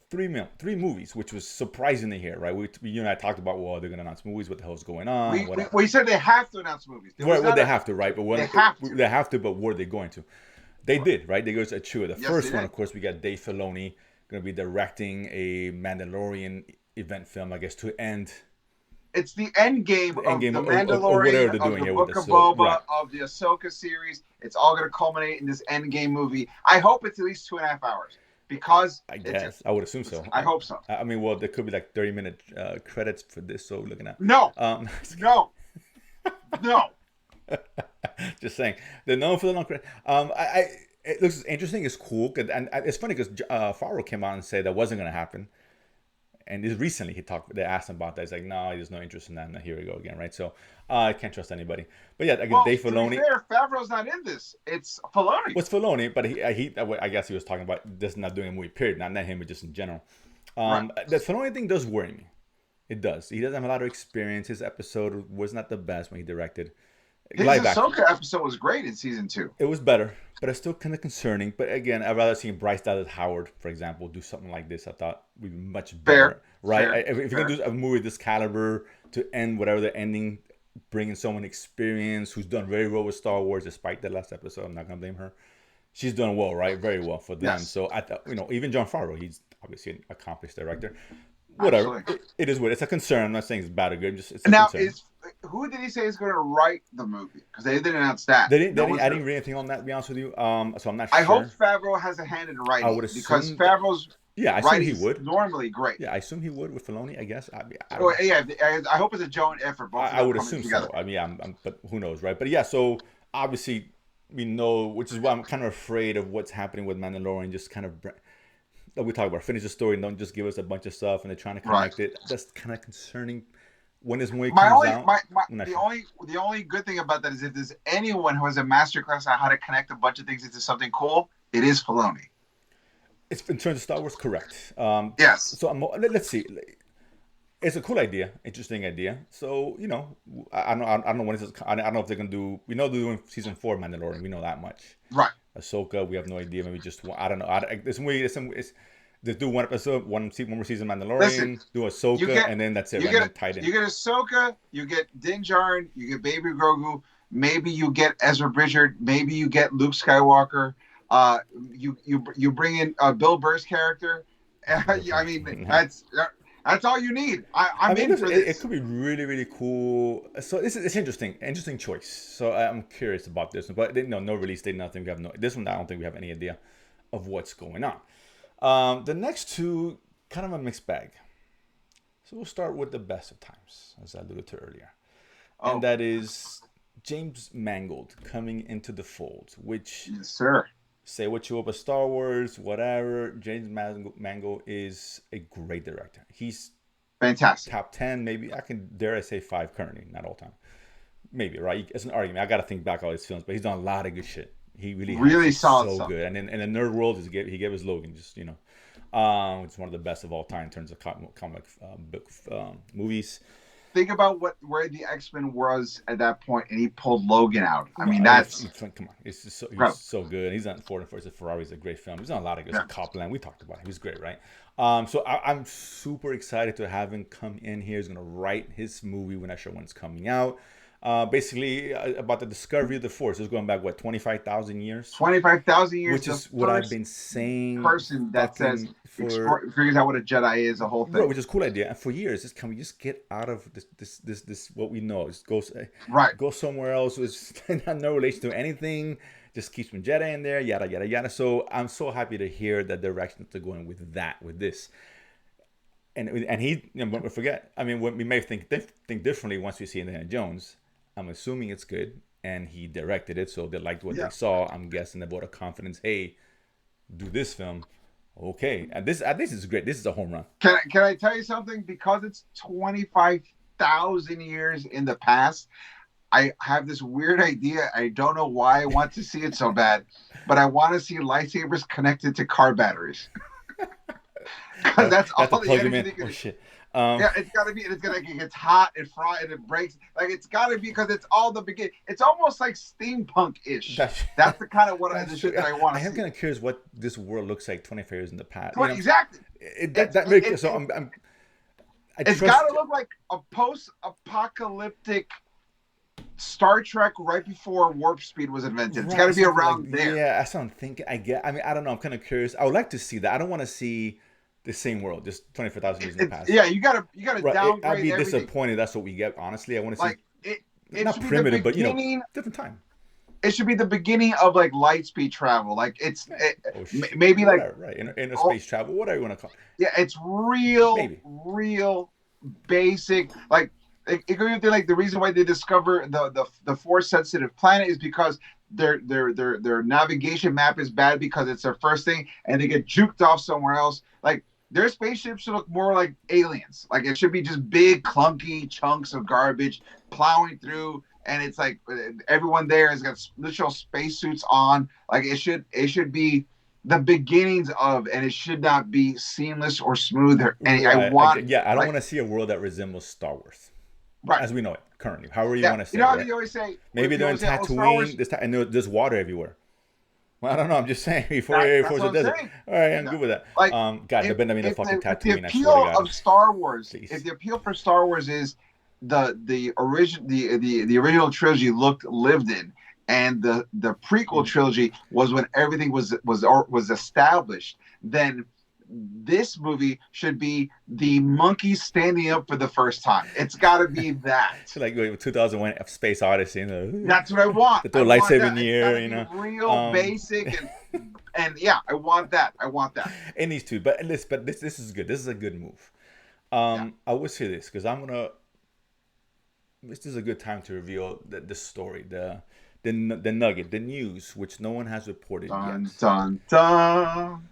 3 movies, which was surprising to hear, right? You and I talked about, they're going to announce movies. What the hell's going on? We said they have to announce movies. They have to, right? But they have to, but were they going to? They did, right? They go to two. The first one, of course, we got Dave Filoni going to be directing a Mandalorian event film, I guess, to end. It's the end game of the Mandalorian, of the Book of Boba, of the Ahsoka series. It's all going to culminate in this end game movie. I hope it's at least 2.5 hours. Because I guess I would assume so. I hope so. I mean, there could be like 30-minute credits for this. So looking at no. Just saying, they're known for the long credit. It looks interesting. It's cool, and it's funny because Favreau came out and said that wasn't going to happen. And recently they asked him about that. He's like, no, there's no interest in that. And here we go again, right? So I can't trust anybody. But yeah, again, Dave Filoni. To be fair, Favreau's not in this. It's Filoni. What's Filoni? But I guess he was talking about this not doing a movie, period. Not him, but just in general. The Filoni thing does worry me. It does. He doesn't have a lot of experience. His episode was not the best when he directed. His Ahsoka episode was great in season 2. It was better, but it's still kind of concerning. But again, I'd rather see Bryce Dallas Howard, for example, do something like this. I thought would be much better, right? If you're gonna do a movie of this caliber to end whatever the ending, bringing someone experienced who's done very well with Star Wars, despite that last episode, I'm not gonna blame her. She's done well, right? Very well for them. Yes. So I thought, even Jon Favreau, he's obviously an accomplished director. Whatever, it is what it's a concern. I'm not saying it's bad or good. It's now concern. Who did he say is going to write the movie? Because they didn't announce that. I didn't read anything on that. To be honest with you, so I'm not sure. I hope Favreau has a hand in writing. I would assume because Favreau's I assume he would. Normally great. Yeah, I assume he would with Filoni. I guess. I hope it's a joint effort. Both I would assume together. So. I mean, but who knows, right? But yeah, so obviously we know, which is why I'm kind of afraid of what's happening with Mandalorian. Just kind of. We talk about finish the story and don't just give us a bunch of stuff and they're trying to connect it. That's kind of concerning when this movie comes out. The only good thing about that is if there's anyone who has a masterclass on how to connect a bunch of things into something cool, it is Filoni. It's in terms of Star Wars, correct. Yes. So let's see. It's a cool idea, interesting idea. So I don't know when it's. I don't know if they're gonna do. We know they're doing season 4 of Mandalorian. We know that much. Right. Ahsoka, we have no idea. Maybe just one. I don't know. They do one episode, one more season Mandalorian, do Ahsoka, and then that's it. You get Ahsoka, you get Din Djarin, you get Baby Grogu, maybe you get Ezra Bridger, maybe you get Luke Skywalker. You bring in Bill Burr's character. I mean, that's all you need. I'm in for this. It could be really, really cool. So it's interesting choice. So I'm curious about this one, but no release date, nothing. We have this one. I don't think we have any idea of what's going on. The next two, kind of a mixed bag. So we'll start with the best of times, as I alluded to earlier, and that is James Mangold coming into the fold. Which, yes, sir. Say what you will about Star Wars, whatever. James Mangold is a great director. He's fantastic. Top 10, maybe. I can dare I say 5 currently, not all time. Maybe, right? It's an argument. I got to think back all his films, but he's done a lot of good shit. He really solid so stuff. Good. And in the nerd world, he gave us Logan, just it's one of the best of all time in terms of comic book movies. Think about where the X-Men was at that point, and he pulled Logan out. I mean, that's come on. It's just he's so good. He's on Ford and Ferrari is a great film. He's done a lot of good. Copland, we talked about him. He's great, right? So I'm super excited to have him come in here. He's gonna write his movie when it's coming out. Basically about the discovery of the Force. It's going back 25,000 years. 25,000 years, which is what I've been saying. Person that says figures out what a Jedi is, a whole thing. Right, which is a cool idea. And for years, can we just get out of this what we know? Just go somewhere else. It's no relation to anything. Just keep some Jedi in there. Yada yada yada. So I'm so happy to hear that direction they're going with this. And he, don't forget. I mean, we may think differently once we see Indiana Jones. I'm assuming it's good, and he directed it, so they liked what they saw. I'm guessing they vote of confidence. Hey, do this film, okay? And this is great. This is a home run. Can I tell you something? Because it's 25,000 years in the past, I have this weird idea. I don't know why I want to see it so bad, but I want to see lightsabers connected to car batteries. Because that's all the energy. Oh shit. It's got to be. It's gonna get hot and fry and it breaks. Like it's got to be because it's all the beginning. It's almost like steampunk-ish. That's the kind of the shit that I want to see. I am kind of curious what this world looks like 25 years in the past. Exactly. It's got to look like a post-apocalyptic Star Trek right before warp speed was invented. It's got to be around there. Yeah, that's what I'm thinking. I mean, I don't know. I'm kind of curious. I would like to see that. I don't want to see the same world, just 24,000 years in the past. Yeah, you gotta downgrade. I'd be everything. Disappointed. That's what we get. Honestly, I want to see it not primitive, but different time. It should be the beginning of like light speed travel. Like maybe whatever, right in a space travel, whatever you want to call it. Yeah, it's real basic. Like it could be like the reason why they discover the force sensitive planet is because their navigation map is bad because it's their first thing, and they get juked off somewhere else. Like their spaceships should look more like aliens. Like it should be just big, clunky chunks of garbage plowing through, and it's like everyone there has got literal spacesuits on. Like it should be the beginnings of, and it should not be seamless or smooth. And I don't want to see a world that resembles Star Wars, right? As we know it. currently. However you want to say. You know how right? you always say maybe they're in Tatooine. And there's water everywhere. Well, I don't know. I'm just saying before it's a desert. Saying. All right, I'm good with that. Like, God, there better be no fucking Tatooine. The appeal of Star Wars, if the appeal for Star Wars is the original trilogy lived in, and the prequel trilogy was when everything was established, then this movie should be the monkeys standing up for the first time. It's got to be that. It's like 2001 Space Odyssey. You know? That's what I want. The lightsaber in the air, you know. Real basic and yeah, I want that. It needs to, but this is good. This is a good move. I would say this because this is a good time to reveal the story, the nugget, the news, which no one has reported yet. Dun, dun.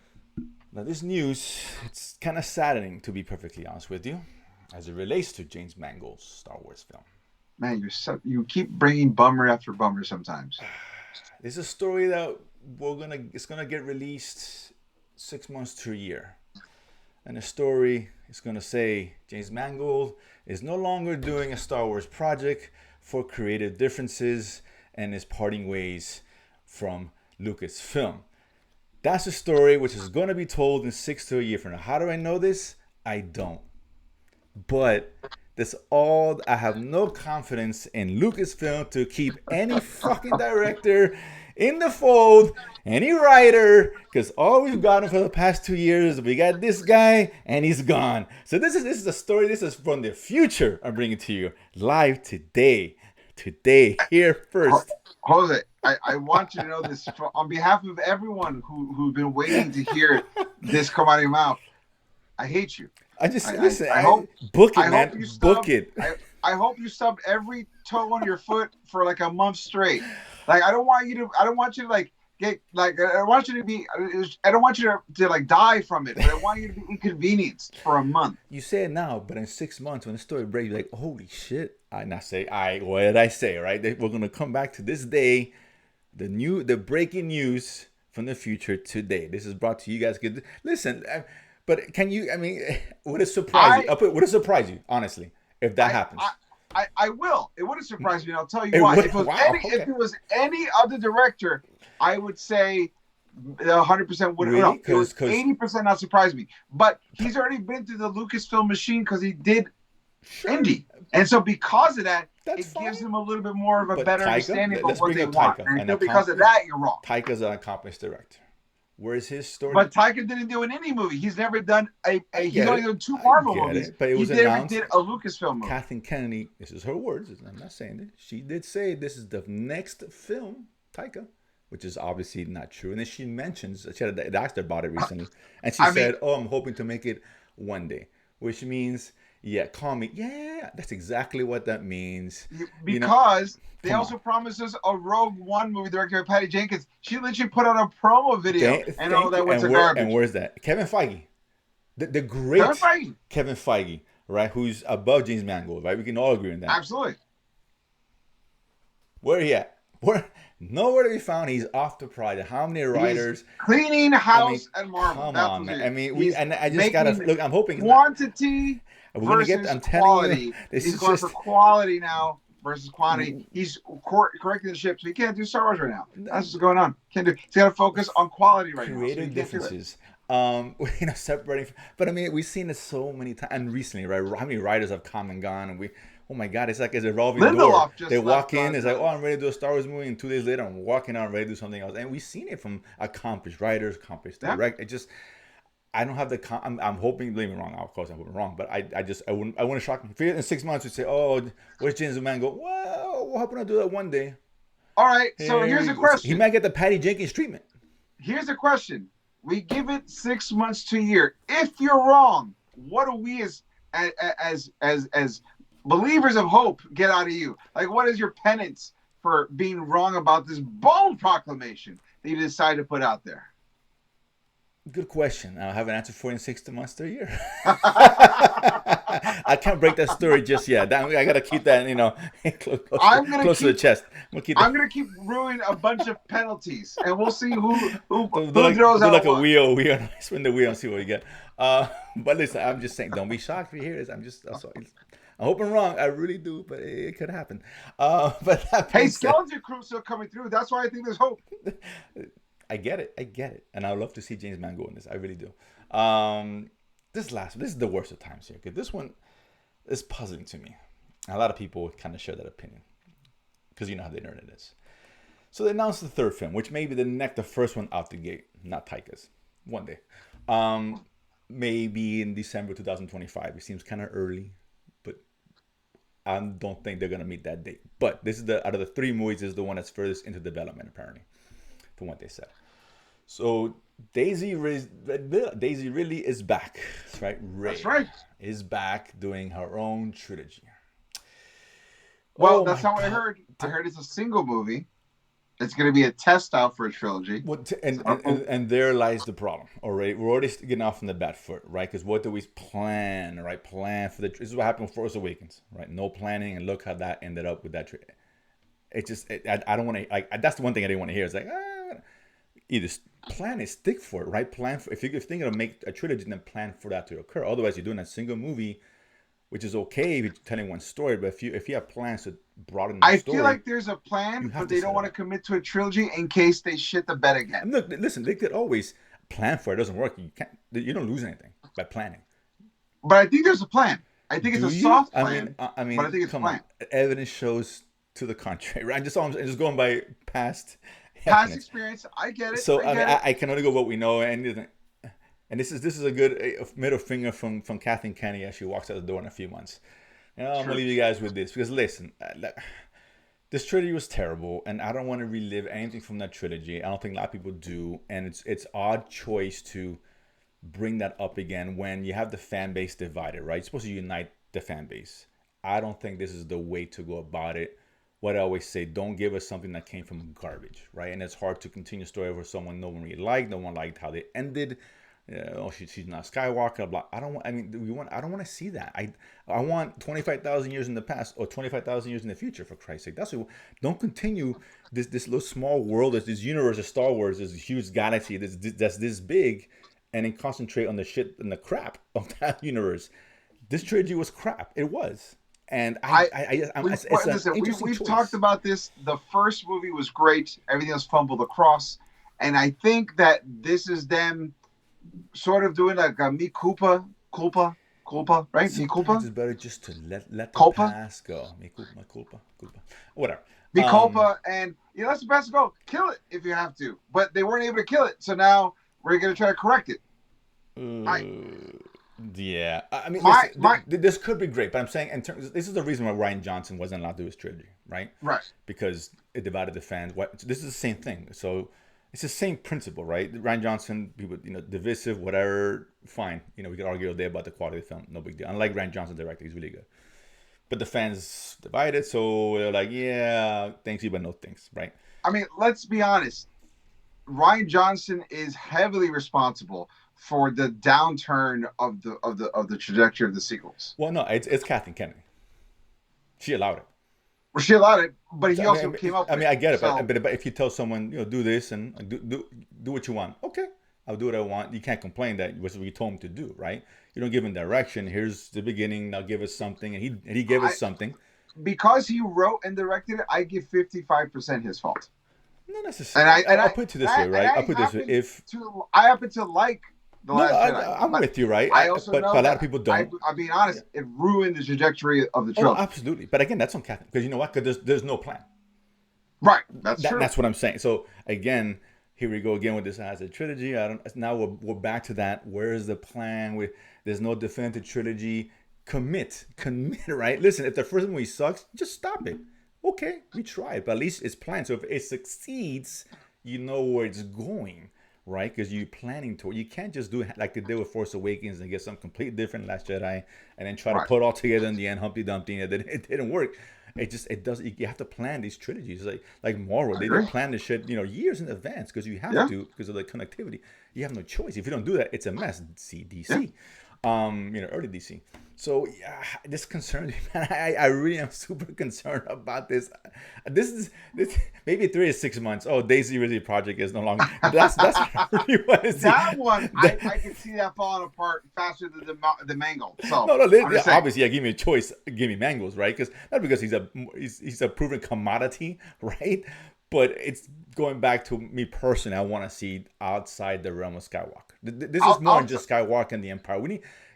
Now, this news, it's kind of saddening, to be perfectly honest with you, as it relates to James Mangold's Star Wars film. Man, you keep bringing bummer after bummer sometimes. It's a story that it's gonna get released 6 months to a year, and the story is gonna say James Mangold is no longer doing a Star Wars project for creative differences and is parting ways from Lucasfilm. That's a story which is going to be told in 6 to a year from now. How do I know this? I don't. But that's all. I have no confidence in Lucasfilm to keep any fucking director in the fold, any writer, because all we've gotten for the past 2 years, we got this guy and he's gone. So this is a story. This is from the future. I'm bringing to you live today, here first. Jose, I want you to know this on behalf of everyone who's been waiting to hear this come out of your mouth. I hate you. Listen. I hope book it, man. Book it. I hope you stub every toe on your foot for like a month straight. Like I don't want you to like get like I don't want you to like die from it, but I want you to be inconvenienced for a month. You say it now, but in 6 months when the story breaks, you're like, holy shit. What did I say, right? We're gonna come back to this day, the breaking news from the future today. This is brought to you guys. Listen, but can you? I mean, would it surprise you? Would it surprise you, honestly, if that happens? I will. It wouldn't surprise me, and I'll tell you why. If it was any other director, I would say 100% would. Really? No, it was 80% not surprise me. But he's already been through the Lucasfilm machine because he did Indy. And so because of that, gives him a little bit more of a better understanding of what they want. And because of that, you're wrong. Taika's an accomplished director. Where's his story? But Taika didn't do an indie movie. He's never done he's only done 2 Marvel movies. But it was announced. He did a Lucasfilm movie. Kathleen Kennedy, this is her words. I'm not saying it. She did say this is the next film, Taika, which is obviously not true. And then she mentions, she had asked her about it recently. And she said, I'm hoping to make it one day. Which means... yeah, call me. Yeah, that's exactly what that means. Because they also promised us a Rogue One movie directed by Patty Jenkins. She literally put out a promo video and all that went to garbage. And where's that? Kevin Feige. The great Kevin Feige, right? Who's above James Mangold, right? We can all agree on that. Absolutely. Where he at? Nowhere to be found. He's off the project. How many writers? He's cleaning house at Marvel. Come on, man. I mean, I just gotta look. I'm hoping quantity. We're gonna get. I'm telling quality. You, he's going for quality now versus quantity. He's correcting the ship, so he can't do Star Wars right now. That's what's going on. Can't do. He's got to focus on quality right now. Creative differences. Separating. But I mean, we've seen this so many times, and recently, right? How many writers have come and gone, and oh my God, it's like a revolving door. They walk in, it's like, oh, I'm ready to do a Star Wars movie, and 2 days later, I'm walking out, ready to do something else. And we've seen it from accomplished writers, accomplished directors. It just, I don't have the. I'm hoping. Believe me, wrong. Of course, I'm wrong. But I wouldn't shock me. If in 6 months we say, oh, where's James Mangold? Well, we're hoping to do that one day. All right. So here's a question. He might get the Patty Jenkins treatment. Here's a question. We give it 6 months to a year. If you're wrong, what do we as believers of hope get out of you? Like, what is your penance for being wrong about this bold proclamation that you decided to put out there? Good question. I'll have an answer for you in 6 months to a year. I can't break that story just yet. I got to keep that, close to the chest. I'm going to keep ruining a bunch of penalties, and we'll see who throws out like a wheel. Spin the wheel and see what we get. But listen, I'm just saying, don't be shocked if you hear this. I hope I'm wrong. I really do, but it could happen. But that hey, being said, Skeleton Crew still coming through. That's why I think there's hope. I get it, and I would love to see James Mangold in this. I really do. This is the worst of times here, because this one is puzzling to me. A lot of people kind of share that opinion, because you know how the internet is. So they announced the third film, which may be the first one out the gate, not Taika's. One day. Maybe in December 2025. It seems kind of early, but I don't think they're going to meet that date. But this is out of the three movies, this is the one that's furthest into development, apparently, from what they said. So Daisy really is back. That's right. That's right. Is back doing her own trilogy. Well, that's not what I heard. I heard it's a single movie. It's going to be a test out for a trilogy. And there lies the problem. Already, we're already getting off on the bad foot, right? Because what do we plan? Right, plan for this is what happened with Force Awakens, right? No planning, and look how that ended up with that. I don't want to. Like, that's the one thing I didn't want to hear. It's like, either plan it, stick for it, right? Plan for if you're thinking of make a trilogy, then plan for that to occur. Otherwise, you're doing a single movie, which is okay if you're telling one story, but if you have plans to broaden the story, I feel like there's a plan, but they don't want to commit to a trilogy in case they shit the bed again. And look, listen, they could always plan for it. It doesn't work. You don't lose anything by planning. But I think there's a plan. I think it's a soft plan. I mean, but I think it's a plan. Evidence shows to the contrary, right? I'm just going by past experience. I get it. So I can only go what we know, and this is a good middle finger from Kathleen Kennedy as she walks out the door in a few months. I'm gonna leave you guys with this, because listen, this trilogy was terrible, and I don't want to relive anything from that trilogy. I don't think a lot of people do, and it's odd choice to bring that up again when you have the fan base divided, right? You're supposed to unite the fan base. I don't think this is the way to go about it. What I always say, don't give us something that came from garbage, right? And it's hard to continue a story over someone no one really liked. No one liked how they ended. She's not Skywalker. Blah. I don't want to see that. I want 25,000 years in the past or 25,000 years in the future, for Christ's sake. That's what. Don't continue this little small world, this universe of Star Wars, this huge galaxy that's this big, and then concentrate on the shit and the crap of that universe. This trilogy was crap. It was. And we've talked about this. The first movie was great. Everything else fumbled across. And I think that this is them sort of doing like a me culpa, right? Me culpa. It's better just to let the past go. Me culpa. Whatever. Me culpa, and let the past go. Kill it if you have to. But they weren't able to kill it, so now we're gonna try to correct it. Yeah, I mean, this could be great, but I'm saying this is the reason why Rian Johnson wasn't allowed to do his trilogy, right? Right. Because it divided the fans. This is the same thing. So it's the same principle, right? Rian Johnson, people, divisive, whatever, fine. We could argue all day about the quality of the film, no big deal. Unlike Rian Johnson director, he's really good. But the fans divided, so they're like, yeah, thanks you, but no thanks, right? I mean, let's be honest. Rian Johnson is heavily responsible for the downturn of the trajectory of the sequels. Well, no, it's Kathleen Kennedy. She allowed it. Well, she allowed it, but he also came up with it. I get it, but if you tell someone, do this and do what you want, okay, I'll do what I want. You can't complain that was what you told him to do, right? You don't give him direction. Here's the beginning. Now give us something, and he gave us something. Because he wrote and directed it, I give 55% his fault. Not necessarily. And I'll put it this way, right? I'll put it this way. I happen to like The Last Jedi. I'm with you, right? I also but know a lot of people don't. I'm being honest. It ruined the trajectory of the trilogy. Oh, absolutely. But again, that's on Kathleen. Because you know what? Because there's no plan. Right. That's true. That's what I'm saying. So again, here we go again with this as a trilogy. Now we're back to that. Where is the plan? There's no definitive trilogy. Commit, right? Listen, if the first movie sucks, just stop it. Okay, we tried, but at least it's planned. So if it succeeds, you know where it's going, right? Because you're planning to. You can't just do it like they did with Force Awakens and get something completely different Last Jedi, and then try to put it all together in the end, Humpty Dumpty, and it didn't work. It does. You have to plan these trilogies, like Marvel. They don't plan this shit, years in advance because you have to, because of the connectivity. You have no choice. If you don't do that, it's a mess. See DC. Early DC. So yeah, this concerns me, man. I really am super concerned about this. This maybe 3 to 6 months. Oh, Daisy Ridley project is no longer. That's what I really want to see. That one, I can see that falling apart faster than the Mangle. So no, yeah, obviously, yeah, give me a choice. Give me Mangles, right? Because not because he's a proven commodity, right? But it's going back to me personally. I want to see outside the realm of Skywalker. This is more than just Skywalker and the Empire.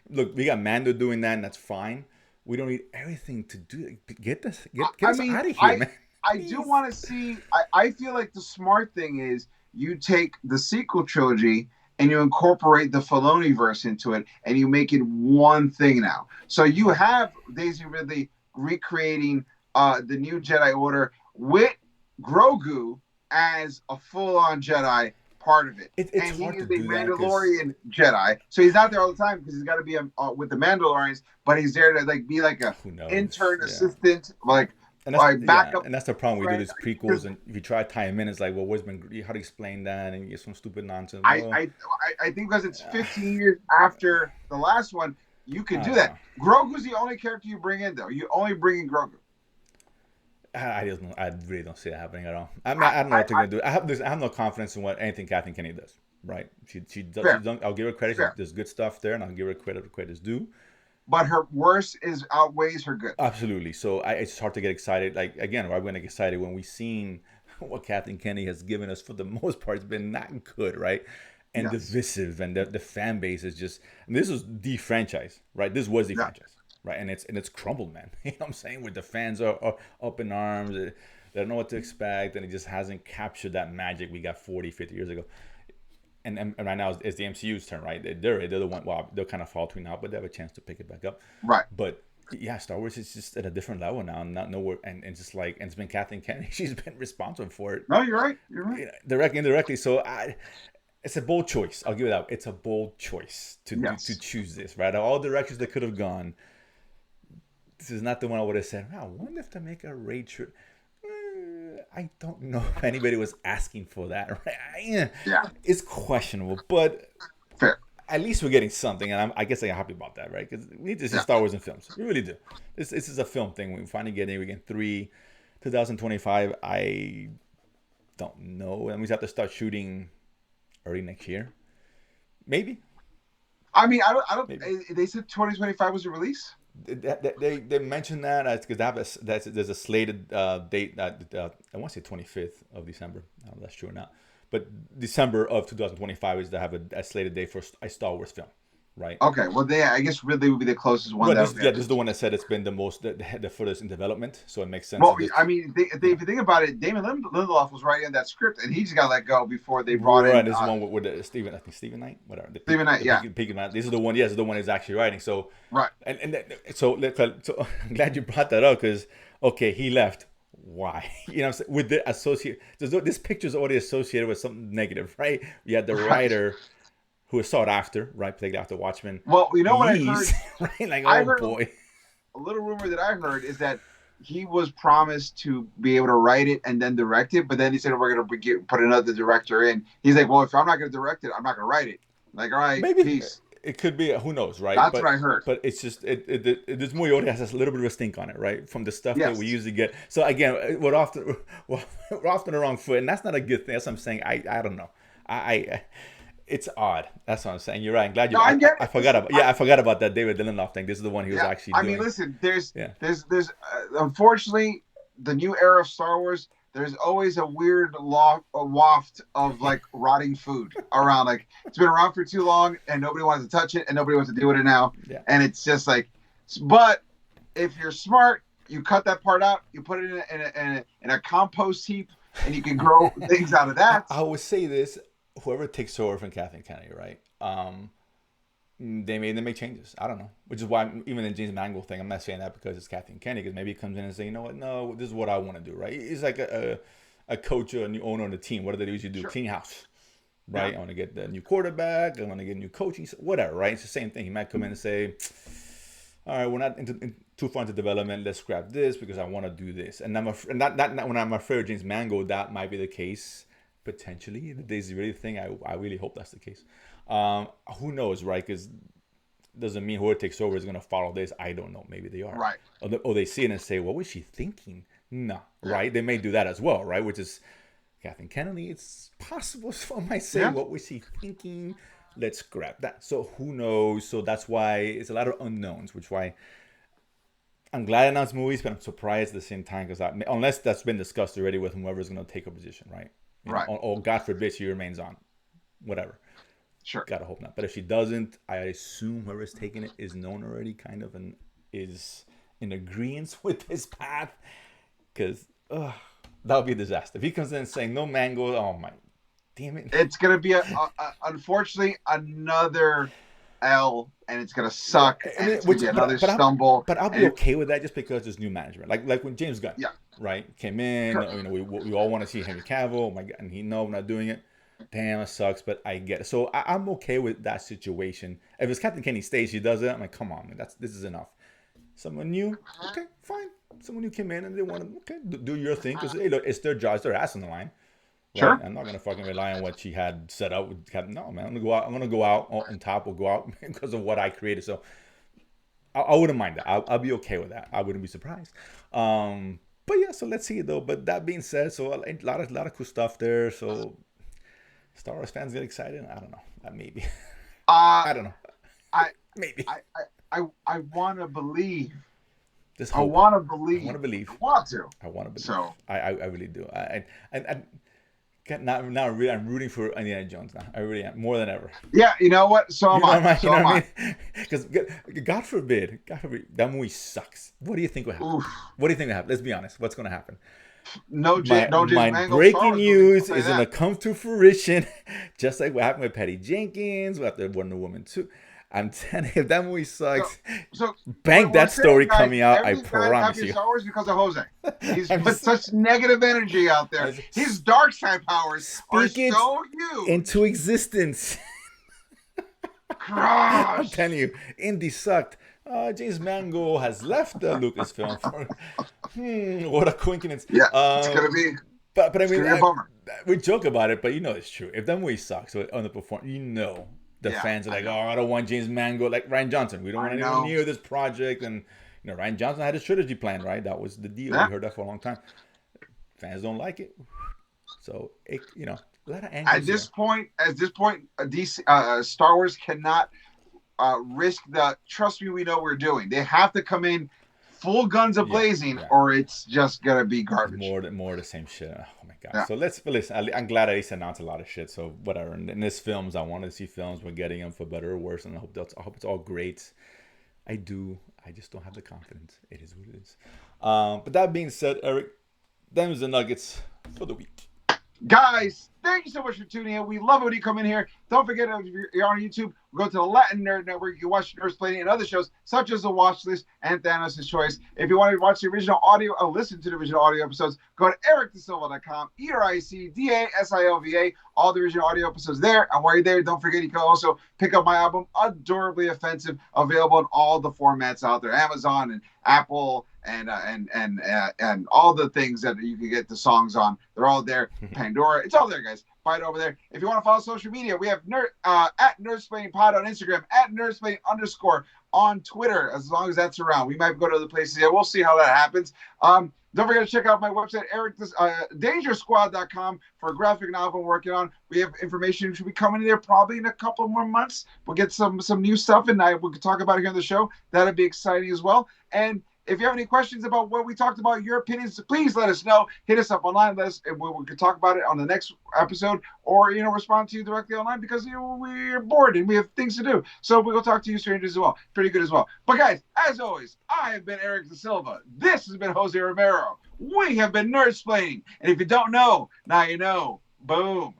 We got Mando doing that, and that's fine. We don't need everything to do. Get us out of here, man. I do want to see. I feel like the smart thing is you take the sequel trilogy and you incorporate the Filoni verse into it, and you make it one thing now. So you have Daisy Ridley recreating the new Jedi Order with Grogu as a full-on Jedi part of it. It's and he is a Mandalorian Jedi, so he's not there all the time because he's got to be with the Mandalorians, but he's there to be like a intern assistant, backup. And that's the problem. We do these prequels, and if you try to tie him in, it's like, well, how to explain that, and you get some stupid nonsense. I think because it's 15 years after the last one, you can do that. Grogu's the only character you bring in, though. You only bring in Grogu. I really don't see that happening at all. I don't know what they're gonna do. I have no confidence in what anything Kathleen Kennedy does. Right? She does. I'll give her credit. There's good stuff there, and I'll give her credit where credit is due. But her worst outweighs her good. Absolutely. So it's hard to get excited. Like again, we're going to get excited when we've seen what Kathleen Kennedy has given us. For the most part, it's been not good, right? And divisive, and the fan base is just. And this was the franchise, right? This was the franchise. Right, and it's crumbled, man. You know what I'm saying? Where the fans are up in arms, they don't know what to expect, and it just hasn't captured that magic we got 40, 50 years ago. And right now it's the MCU's turn, right? They're the one. Well, they're kind of faltering now, but they have a chance to pick it back up. Right. But yeah, Star Wars is just at a different level now, not nowhere, and just like, and it's been Kathleen Kennedy. She's been responsible for it. No, you're right. Directly, indirectly. So it's a bold choice. I'll give it that. It's a bold choice to choose this, right? All directions that could have gone. This is not the one I would have said, I wonder if to make a raid trip. I don't know if anybody was asking for that. Right? Yeah. It's questionable, but fair. At least we're getting something, and I guess I'm happy about that, right? Because we need to see Star Wars in films. We really do. This is a film thing. We finally get in. We get 2025. I don't know. And we have to start shooting early next year. Maybe. I mean, I don't. Maybe. They said 2025 was a release. They mentioned that because there's a slated date. I want to say 25th of December. I don't know if that's true or not. But December of 2025 is to have a slated date for a Star Wars film, right? Okay. Well, I guess Ridley would be the closest one. Well, this is the one that said it's been the furthest in development, so it makes sense. Well, I mean, if you think about it, Damon Lindelof was writing that script, and he just got let go before they brought in. This is one with Stephen Knight, whatever. Stephen Knight, yeah. This is the one. Yes, the one he's actually writing. So right, so I'm glad you brought that up because he left. Why? You know, with the associate, this picture is already associated with something negative, right? You had the writer who was sought after, right? Played after Watchmen. Well, you know what I heard? Right? Like, boy. A little rumor that I heard is that he was promised to be able to write it and then direct it, but then he said we're going to put another director in. He's like, well, if I'm not going to direct it, I'm not going to write it. Like, all right, maybe. Peace. It could be, who knows, right? That's what I heard. But it's just, this movie already has a little bit of a stink on it, right? From the stuff that we usually get. So again, we're often the wrong foot, and that's not a good thing. That's what I'm saying. I don't know. It's odd. That's what I'm saying. You're right. I'm glad you. I forgot about that David Lindelof thing. This is the one he was actually doing. I mean, listen. There's unfortunately the new era of Star Wars. There's always a weird waft of like rotting food around. Like it's been around for too long, and nobody wants to touch it, and nobody wants to deal with it now. Yeah. And it's just like, but if you're smart, you cut that part out, you put it in a compost heap, and you can grow things out of that. I would say this: whoever takes over from Kathleen Kennedy, right? They make changes. I don't know, which is why even the James Mangold thing, I'm not saying that because it's Kathleen Kennedy, because maybe he comes in and say, you know what, no, this is what I want to do, right? It's like a coach or a new owner on the team. What do they usually do? Sure. Clean house, right? Yeah. I want to get the new quarterback. I want to get new coaching, whatever, right? It's the same thing. He might come in and say, all right, we're not too far into development. Let's scrap this because I want to do this. And when I'm afraid of James Mangold, that might be the case potentially. The Daisy Ridley thing, I really hope that's the case. Who knows, right? Because doesn't mean whoever takes over is going to follow this. I don't know. Maybe they are. Right. Or they see it and say, what was she thinking? No. Right? They may do that as well, right? Which is, Kathleen Kennedy, it's possible someone might say, what was she thinking? Let's grab that. So who knows? So that's why it's a lot of unknowns, which why I'm glad I announced movies, but I'm surprised at the same time because unless that's been discussed already with whoever's going to take a position, right? Right. Or God forbid she remains on. Whatever. Sure. Gotta hope not. But if she doesn't, I assume whoever's taking it is known already, kind of, and is in agreement with this path. Because that would be a disaster. If he comes in saying no mango, oh my, damn it. It's going to be, unfortunately, another L, and it's going to suck, and it's going to be another stumble. But I'll be okay with that just because there's new management. Like when James Gunn, right, came in, we all want to see Henry Cavill, oh my God, and he we're not doing it. Damn, it sucks, but I get it. So I'm okay with that situation. If it's Captain Kenny stays, she does it. I'm like, come on, man, this is enough. Someone new, okay, fine. Someone new came in and they want to, do your thing because hey, look, it's their job, it's their ass on the line. Right? Sure. I'm not gonna fucking rely on what she had set up with Captain. No, man, I'm gonna go out on top. Or go out because of what I created. So I wouldn't mind that. I'll be okay with that. I wouldn't be surprised. But yeah, so let's see it though. But that being said, so a lot of cool stuff there. So. Star Wars fans get excited. I don't know. Maybe. I don't know. Maybe. I want to believe. I want to believe. I want to believe. So I really do. I'm rooting for Indiana Jones now. I really am, more than ever. Yeah, you know what? So am I. Because God forbid, that movie sucks. What do you think will happen? Oof. What do you think will happen? Let's be honest. What's going to happen? My breaking news is going to come to fruition, just like what happened with Patty Jenkins, after Wonder Woman 2. I'm telling you, if that movie sucks, bank that story coming out. I promise you. Star Wars because of Jose. He's put such negative energy out there. His dark side powers are so huge into existence. I'm telling you, Indy sucked. James Mangold has left Lucasfilm for what a coincidence. Yeah, it's gonna be. But I mean, we joke about it, but it's true. If that movie sucks, so underperform, the fans are like, I don't want James Mangold, like Ryan Johnson. We don't want anyone near this project. And Ryan Johnson had his trilogy plan, right? That was the deal. Yeah. We heard that for a long time. Fans don't like it, so a lot of angles. At this point, DC, Star Wars cannot. Risk the trust me, we know we're doing. They have to come in full guns a blazing, or it's just gonna be garbage. More the same shit. Oh my God. Yeah. So listen. I'm glad at least announced a lot of shit. So whatever. And this films, I wanted to see films. We're getting them for better or worse, and I hope it's all great. I do. I just don't have the confidence. It is what it is. But that being said, Eric, them's the nuggets for the week. Guys, thank you so much for tuning in. We love it when you come in here. Don't forget, if you're on YouTube, go to the Latin Nerd Network. You can watch Nerdsplaining and other shows, such as The Watch List and Thanos' Choice. If you want to watch the original audio or listen to the original audio episodes, go to ericdasilva.com, ERICDASILVA, all the original audio episodes there. And while you're there, don't forget, you can also pick up my album, Adorably Offensive, available in all the formats out there, Amazon and Apple and all the things that you can get the songs on. They're all there. Pandora, it's all there, guys. Buy it over there. If you want to follow social media, we have at Nerdsplaining Pod on Instagram, at Nerdsplaining _ on Twitter, as long as that's around. We might go to other places. Yeah, we'll see how that happens. Don't forget to check out my website, dangersquad.com, for a graphic novel I'm working on. We have information should be coming in there probably in a couple more months. We'll get some new stuff, and we can talk about it here on the show. That'll be exciting as well. And if you have any questions about what we talked about, your opinions, please let us know. Hit us up online, and we can talk about it on the next episode, or respond to you directly online because we're bored and we have things to do. So we'll talk to you strangers as well. Pretty good as well. But guys, as always, I have been Eric Da Silva. This has been Jose Romero. We have been Nerdsplaining, and if you don't know, now you know. Boom.